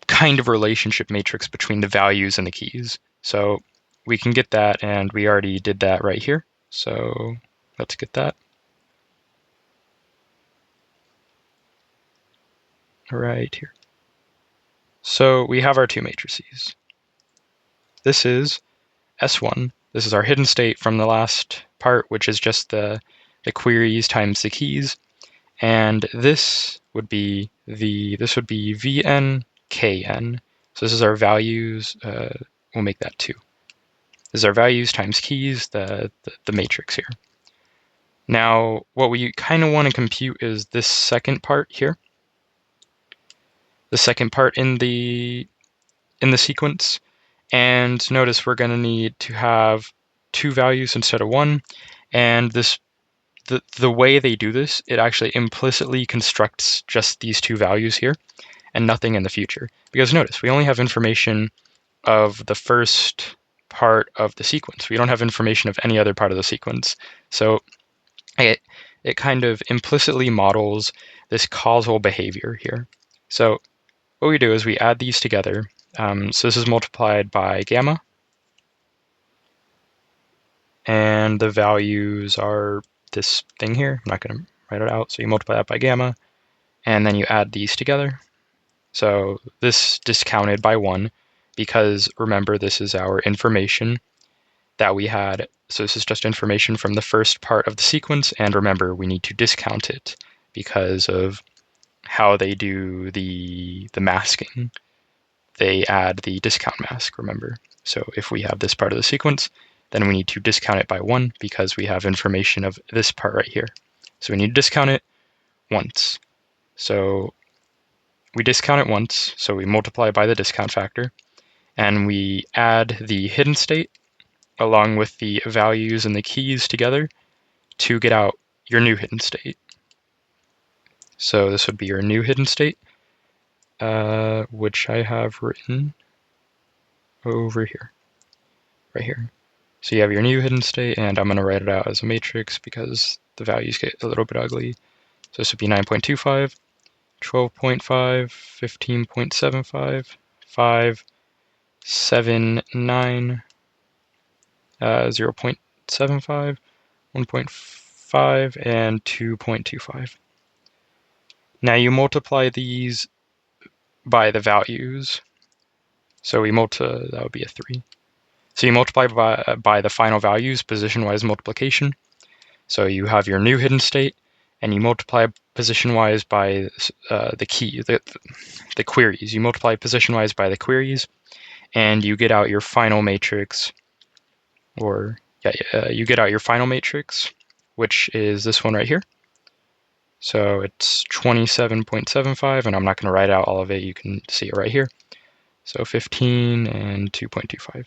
A: kind of relationship matrix between the values and the keys. So we can get that, and we already did that right here. So let's get that. Right here. So we have our 2 matrices. This is S1. This is our hidden state from the last part, which is just the queries times the keys. And this would be Vn Kn. So this is our values. We'll make that 2. This is our values times keys, the matrix here. Now, what we kind of want to compute is this second part here. The second part in the sequence. And notice we're going to need to have 2 values instead of 1. And the way they do this, it actually implicitly constructs just these 2 values here and nothing in the future. Because notice, we only have information of the first part of the sequence. We don't have information of any other part of the sequence. So it kind of implicitly models this causal behavior here. So what we do is we add these together. So this is multiplied by gamma. And the values are this thing here. I'm not going to write it out. So you multiply that by gamma, and then you add these together. So this discounted by 1, because remember, this is our information that we had. So this is just information from the first part of the sequence. And remember, we need to discount it because of how they do the masking. They add the discount mask, remember. So if we have this part of the sequence, then we need to discount it by 1 because we have information of this part right here. So we need to discount it once. So we discount it once, so we multiply by the discount factor, and we add the hidden state along with the values and the keys together to get out your new hidden state. So this would be your new hidden state, which I have written over here, right here. So you have your new hidden state, and I'm going to write it out as a matrix because the values get a little bit ugly. So this would be 9.25, 12.5, 15.75, 5, 7, 9, 0.75, 1.5, and 2.25. Now you multiply these by the values. So that would be a 3. So you multiply by the final values, position-wise multiplication. So you have your new hidden state, and you multiply position-wise by the queries. You multiply position-wise by the queries, and you get out your final matrix, you get out your final matrix, which is this one right here. So it's 27.75, and I'm not going to write out all of it. You can see it right here. So 15 and 2.25.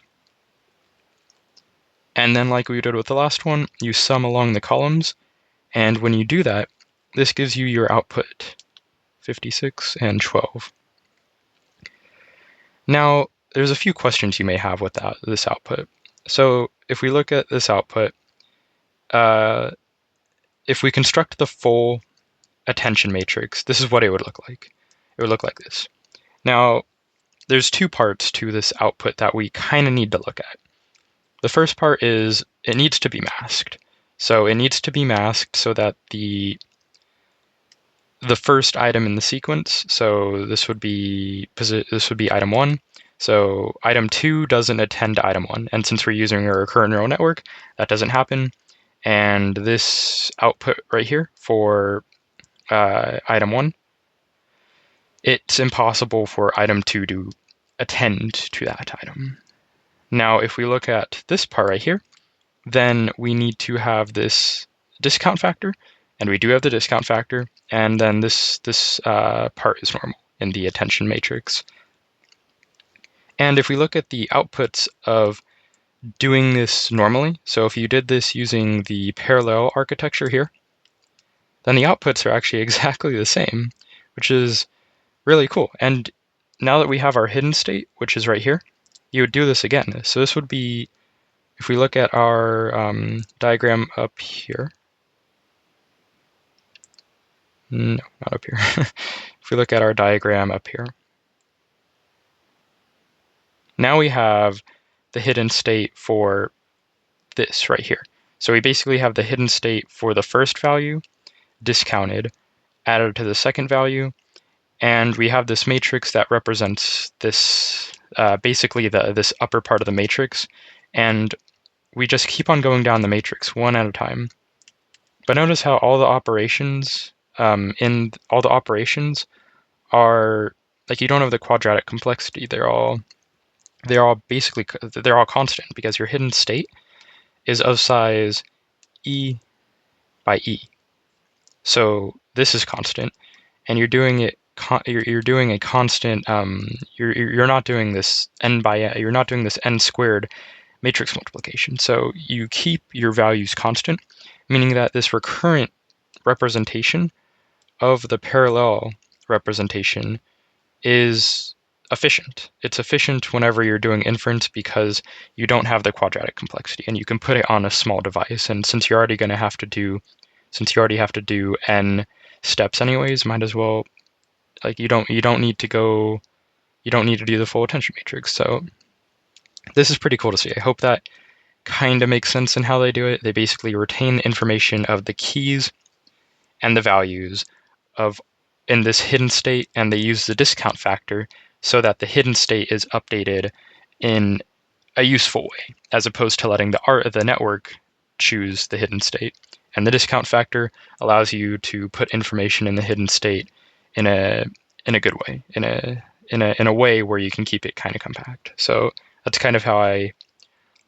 A: And then like we did with the last one, you sum along the columns. And when you do that, this gives you your output, 56 and 12. Now, there's a few questions you may have with this output. So if we look at this output, if we construct the full attention matrix, this is what it would look like. It would look like this. Now, there's two parts to this output that we kind of need to look at. The first part is it needs to be masked. So it needs to be masked so that the first item in the sequence, so this would be item 1. So item 2 doesn't attend to item 1, and since we're using a recurrent neural network, that doesn't happen. And this output right here for item 1, it's impossible for item 2 to attend to that item. Now, if we look at this part right here, then we need to have this discount factor, and we do have the discount factor, and then this part is normal in the attention matrix. And if we look at the outputs of doing this normally, so if you did this using the parallel architecture here, then the outputs are actually exactly the same, which is really cool. And now that we have our hidden state, which is right here, you would do this again. So this would be, if we look at our diagram up here, no, not up here. If we look at our diagram up here, now we have the hidden state for this right here. So we basically have the hidden state for the first value discounted, added to the second value, and we have this matrix that represents this, basically this upper part of the matrix, and we just keep on going down the matrix one at a time. But notice how all the operations are, like, you don't have the quadratic complexity. They're all constant because your hidden state is of size e by e. So this is constant, and you're doing it. You're doing a constant. You're not doing this you're not doing this n squared matrix multiplication. So you keep your values constant, meaning that this recurrent representation of the parallel representation is efficient. It's efficient whenever you're doing inference because you don't have the quadratic complexity, and you can put it on a small device. And since you already have to do n steps anyways, might as well, like, you don't need to do the full attention matrix. So this is pretty cool to see. I hope that kind of makes sense in how they do it. They basically retain the information of the keys and the values in this hidden state, and they use the discount factor so that the hidden state is updated in a useful way, as opposed to letting the network choose the hidden state. And the discount factor allows you to put information in the hidden state in a good way, in a way where you can keep it kind of compact. So that's kind of how I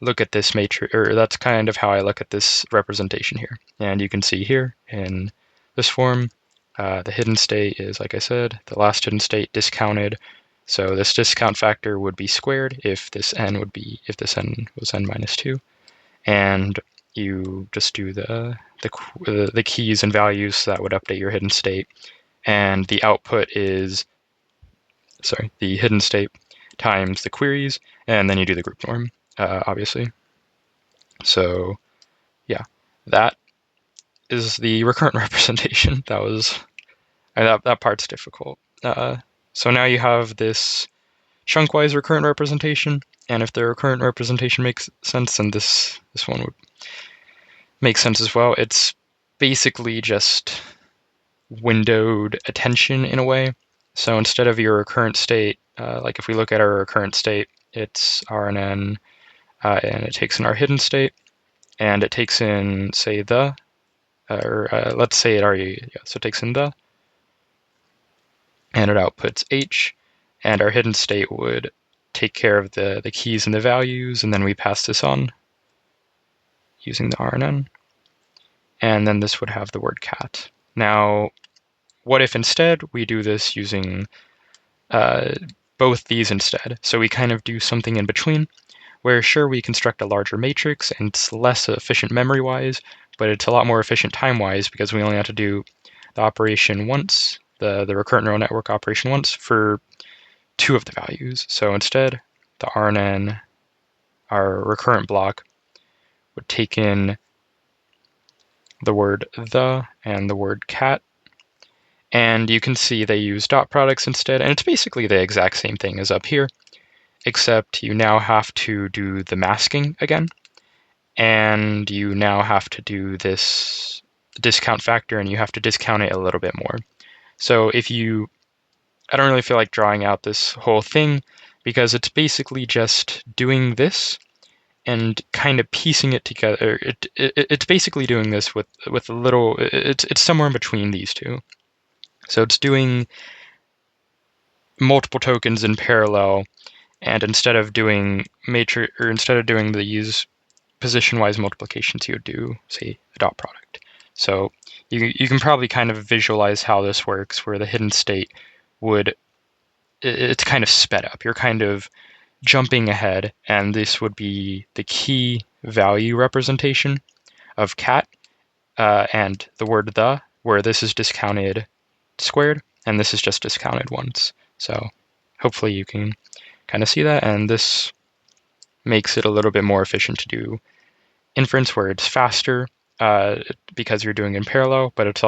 A: look at this matrix, or that's kind of how I look at this representation here. And you can see here in this form, The hidden state is, like I said, the last hidden state discounted. So this discount factor would be squared if this n was n minus 2. And you just do the keys and values, so that would update your hidden state. And the output is, the hidden state times the queries, and then you do the group norm, obviously. So yeah, that is the recurrent representation. That part's difficult. So now you have this chunkwise recurrent representation, and if the recurrent representation makes sense, then this one would make sense as well. It's basically just windowed attention in a way. So instead of your recurrent state, like if we look at our recurrent state, it's RNN, and it takes in our hidden state, and it takes in, say, let's say it already, so it takes in and it outputs H, and our hidden state would take care of the keys and the values, and then we pass this on using the RNN, and then this would have the word cat. Now, what if instead we do this using both these instead? So we kind of do something in between, where sure, we construct a larger matrix, and it's less efficient memory-wise, but it's a lot more efficient time-wise because we only have to do the operation once, the recurrent neural network operation once for 2 of the values. So instead, the RNN, our recurrent block, would take in the word the and the word cat. And you can see they use dot products instead, and it's basically the exact same thing as up here, except you now have to do the masking again, and you now have to do this discount factor, and you have to discount it a little bit more. So I don't really feel like drawing out this whole thing, because it's basically just doing this and kind of piecing it together. It's basically doing this with a little. It's somewhere in between these two. So it's doing multiple tokens in parallel, and instead of doing the use position-wise multiplications, you would do, say, a dot product. So you can probably kind of visualize how this works, where the hidden state it's kind of sped up. You're kind of jumping ahead, and this would be the key value representation of cat, and the word the, where this is discounted squared, and this is just discounted once. So hopefully you can kind of see that, and this makes it a little bit more efficient to do inference, where it's faster because you're doing in parallel, but it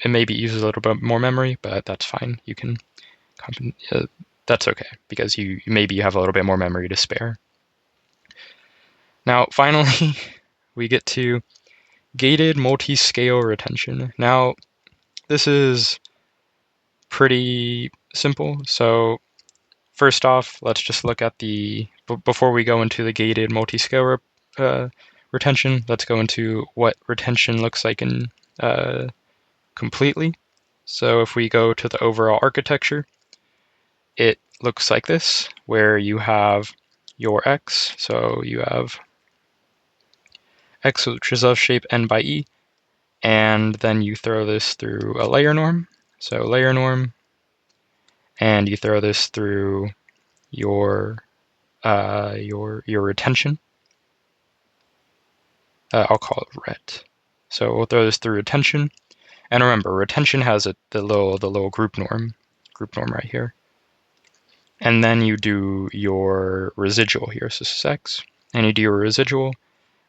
A: maybe uses a little bit more memory, but that's fine. You can that's okay, because maybe you have a little bit more memory to spare. Now, finally, we get to gated multi-scale retention. Now, this is pretty simple. So first off, let's just look at before we go into the gated multi-scale retention, let's go into what retention looks like in completely. So if we go to the overall architecture, it looks like this, where you have your x, so you have x, which is of shape n by e, and then you throw this through a layer norm, so layer norm, and you throw this through your retention. I'll call it ret. So we'll throw this through retention, and remember, retention has the little group norm right here. And then you do your residual here, so this is x, and you do your residual,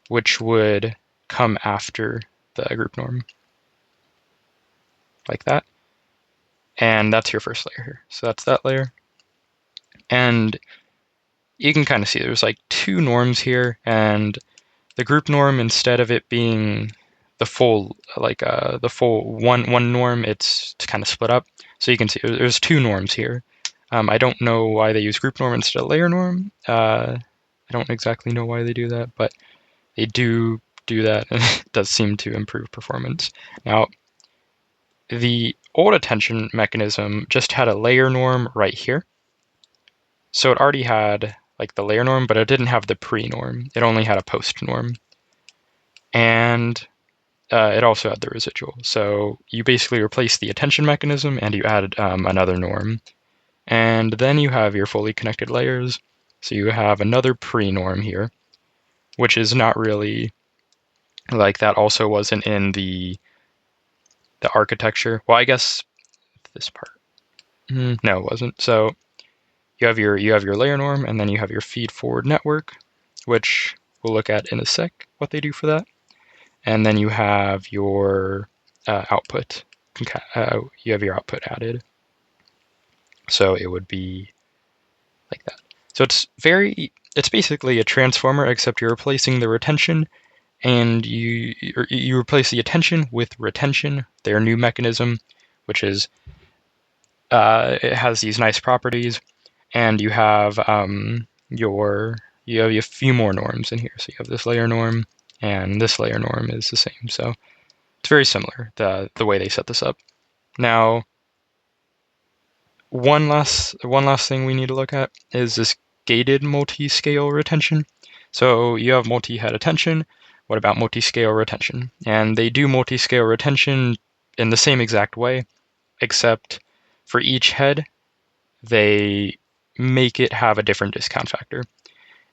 A: which would come after the group norm, like that. And that's your first layer here. So that's that layer. And you can kind of see there's like 2 norms here, and the group norm, instead of it being the full one norm, it's kind of split up. So you can see there's 2 norms here. I don't know why they use group norm instead of layer norm. I don't exactly know why they do that, but they do that, and it does seem to improve performance. Now, the old attention mechanism just had a layer norm right here. So it already had like the layer norm, but it didn't have the pre-norm. It only had a post norm. And it also had the residual. So you basically replace the attention mechanism and you added another norm. And then you have your fully connected layers. So you have another pre-norm here, which is not really like that also wasn't in the architecture. Well, I guess this part. No, it wasn't. So you have your layer norm, and then you have your feed forward network, which we'll look at in a sec, what they do for that. And then you have your output. You have your output added. So it would be like that. So it's basically a transformer, except you're replacing the retention, and you replace the attention with retention, their new mechanism, which is it has these nice properties, and you have you have a few more norms in here. So you have this layer norm, and this layer norm is the same. So it's very similar, the way they set this up. Now, one last thing we need to look at is this gated multi-scale retention. So you have multi-head attention. What about multi-scale retention? And they do multi-scale retention in the same exact way, except for each head, they make it have a different discount factor.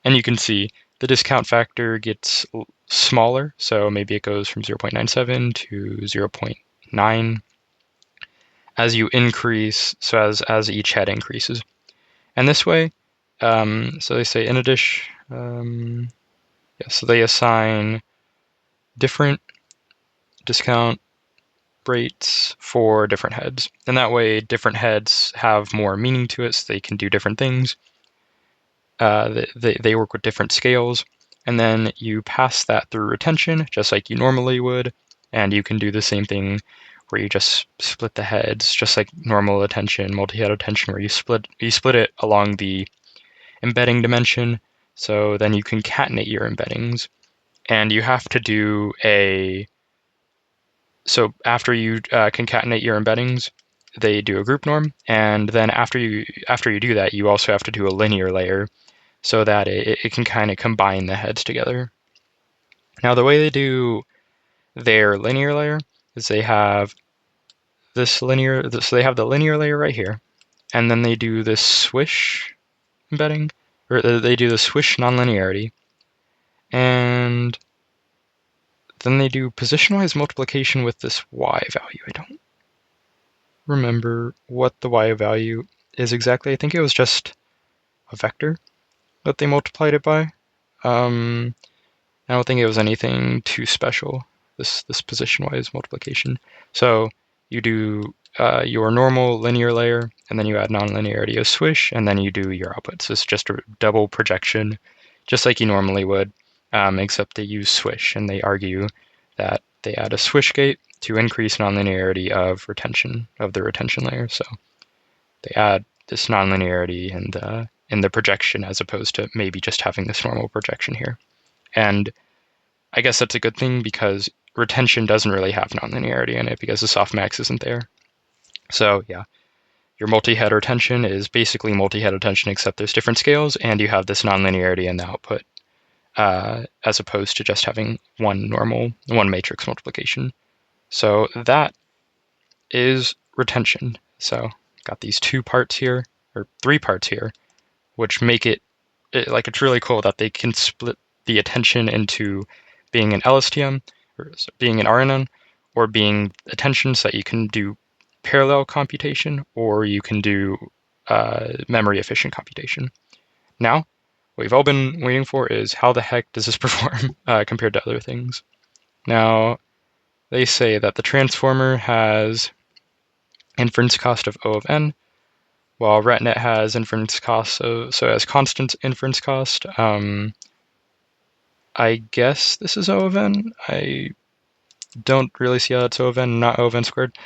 A: And you can see the discount factor gets smaller, so maybe it goes from 0.97 to 0.9 as you increase, so as each head increases. And this way, so they say in addition, so they assign different discount rates for different heads. And that way, different heads have more meaning to it, so they can do different things. They work with different scales, and then you pass that through retention, just like you normally would, and you can do the same thing where you just split the heads, just like normal attention, multi-head attention, where you split it along the embedding dimension, so then you concatenate your embeddings, and you have to do so after you concatenate your embeddings, they do a group norm, and then after you do that, you also have to do a linear layer, so that it can kind of combine the heads together. Now, the way they do their linear layer is they have so they have the linear layer right here, and then they do this swish embedding, or they do the swish nonlinearity, and then they do position-wise multiplication with this y value. I don't remember what the y value is exactly. I think it was just a vector that they multiplied it by. I don't think it was anything too special, this position-wise multiplication. So you do your normal linear layer, and then you add nonlinearity of swish, and then you do your output. So it's just a double projection, just like you normally would, except they use swish, and they argue that they add a swish gate to increase nonlinearity of the retention layer. So they add this nonlinearity in the projection, as opposed to maybe just having this normal projection here. And I guess that's a good thing, because retention doesn't really have nonlinearity in it because the softmax isn't there. So yeah, your multi-head retention is basically multi-head retention, except there's different scales, and you have this nonlinearity in the output, as opposed to just having one matrix multiplication. So that is retention. So got these 2 parts here, or 3 parts here, which make it like, it's really cool that they can split the attention into being an LSTM, or being an RNN, or being attention, so that you can do parallel computation, or you can do memory efficient computation. Now, what we've all been waiting for is how the heck does this perform compared to other things. Now, they say that the transformer has inference cost of O of n, while RetNet has inference cost, so as constant inference cost. I guess this is O of n. I don't really see how that's O of n, not O of n squared.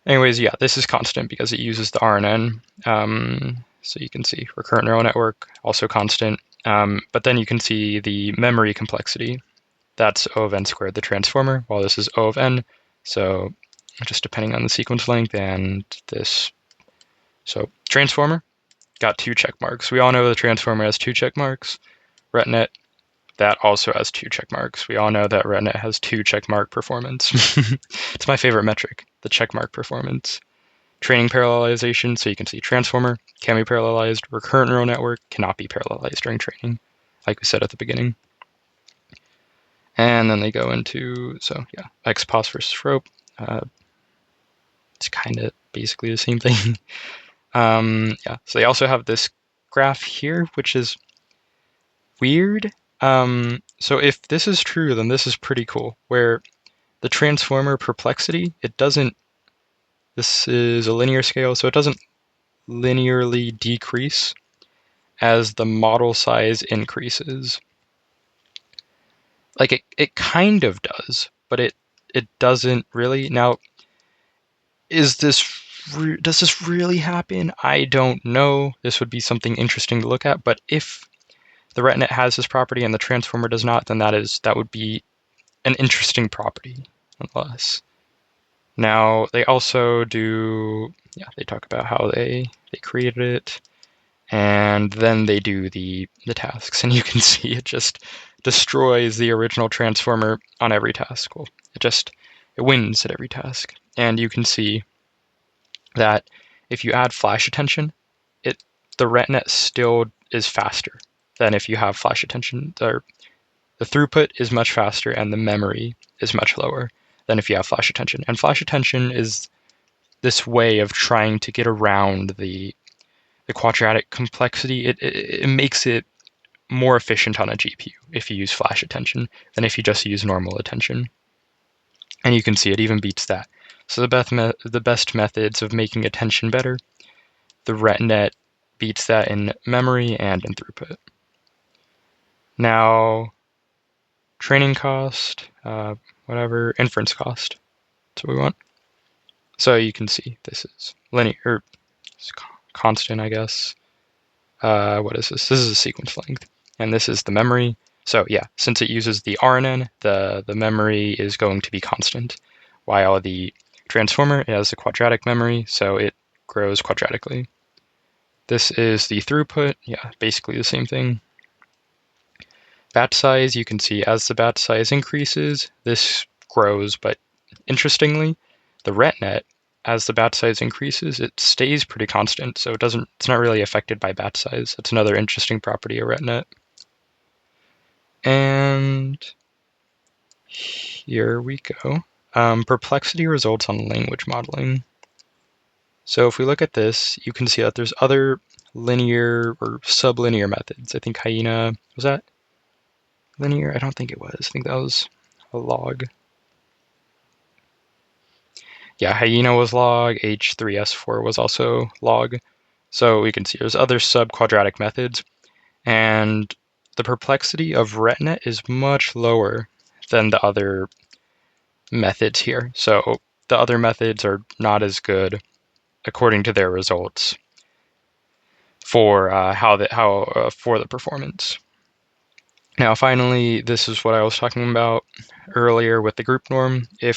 A: Anyways, yeah, this is constant because it uses the RNN. So you can see recurrent neural network, also constant. But then you can see the memory complexity. That's O of n squared, the transformer, while this is O of n. So just depending on the sequence length and this. So transformer got 2 check marks. We all know the transformer has 2 check marks. RetNet that also has 2 check marks. We all know that RetNet has 2 check mark performance. It's my favorite metric, the check mark performance. Training parallelization, so you can see transformer can be parallelized. Recurrent neural network cannot be parallelized during training, like we said at the beginning. And then they go into, so yeah, XPOS versus rope. It's kind of basically the same thing. Yeah, so they also have this graph here, which is weird. So if this is true, then this is pretty cool, where the transformer perplexity, this is a linear scale, so it doesn't linearly decrease as the model size increases. Like it kind of does, but it doesn't really. Now, does this really happen? I don't know. This would be something interesting to look at, but if the RetNet has this property and the transformer does not, then that would be an interesting property, nonetheless. Now, they also do, yeah, they talk about how they created it, and then they do the tasks, and you can see it just destroys the original transformer on every task. Well, it wins at every task, and you can see that if you add flash attention, the RetNet still is faster than if you have flash attention. The throughput is much faster, and the memory is much lower than if you have flash attention. And flash attention is this way of trying to get around the quadratic complexity. It makes it more efficient on a GPU if you use flash attention than if you just use normal attention. And you can see it even beats that. So the best methods of making attention better, the RetNet beats that in memory and in throughput. Now, training cost, whatever, inference cost. That's what we want. So you can see this is linear, or constant, I guess. What is this? This is a sequence length, and this is the memory. So yeah, since it uses the RNN, the memory is going to be constant, while the transformer has a quadratic memory, so it grows quadratically. This is the throughput, yeah, basically the same thing. Batch size, you can see as the batch size increases, this grows, but interestingly, the RetNet, as the batch size increases, it stays pretty constant, so it's not really affected by batch size. That's another interesting property of RetNet. And here we go. Perplexity results on language modeling. So if we look at this, you can see that there's other linear or sublinear methods. I think Hyena, was that linear? I don't think it was. I think that was a log. Yeah, Hyena was log, H3S4 was also log. So we can see there's other sub-quadratic methods, and the perplexity of RetNet is much lower than the other methods here. So the other methods are not as good according to their results for for the performance. Now, finally, this is what I was talking about earlier with the group norm. I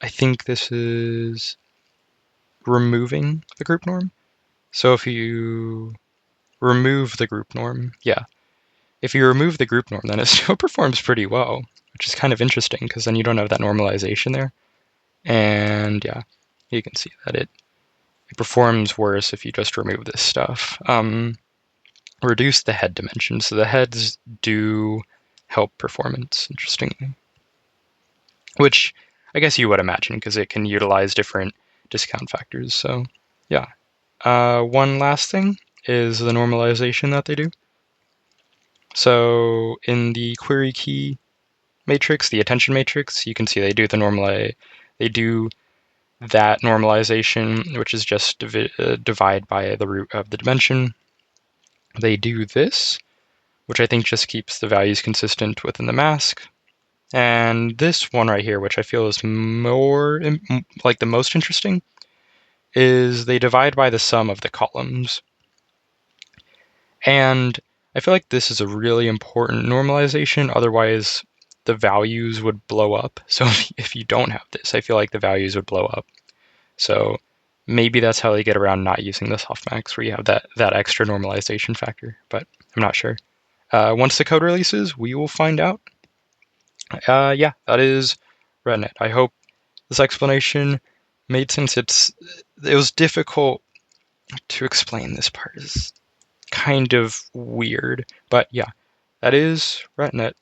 A: think this is removing the group norm. So if you remove the group norm, yeah. If you remove the group norm, then it still performs pretty well, which is kind of interesting because then you don't have that normalization there. And yeah, you can see that it performs worse if you just remove this stuff. Reduce the head dimension. So the heads do help performance, interestingly. Which I guess you would imagine because it can utilize different discount factors. So yeah. One last thing is the normalization that they do. So in the query key matrix, the attention matrix, you can see they do that normalization, which is just divide by the root of the dimension. They do this, which I think just keeps the values consistent within the mask. And this one right here, which I feel is more like the most interesting, is they divide by the sum of the columns. And I feel like this is a really important normalization, otherwise the values would blow up. So if you don't have this, I feel like the values would blow up. So Maybe that's how they get around not using the softmax, where you have that extra normalization factor, but I'm not sure. Once the code releases, we will find out. Yeah, that is RetNet. I hope this explanation made sense. It was difficult to explain. This part is kind of weird, but yeah, that is RetNet.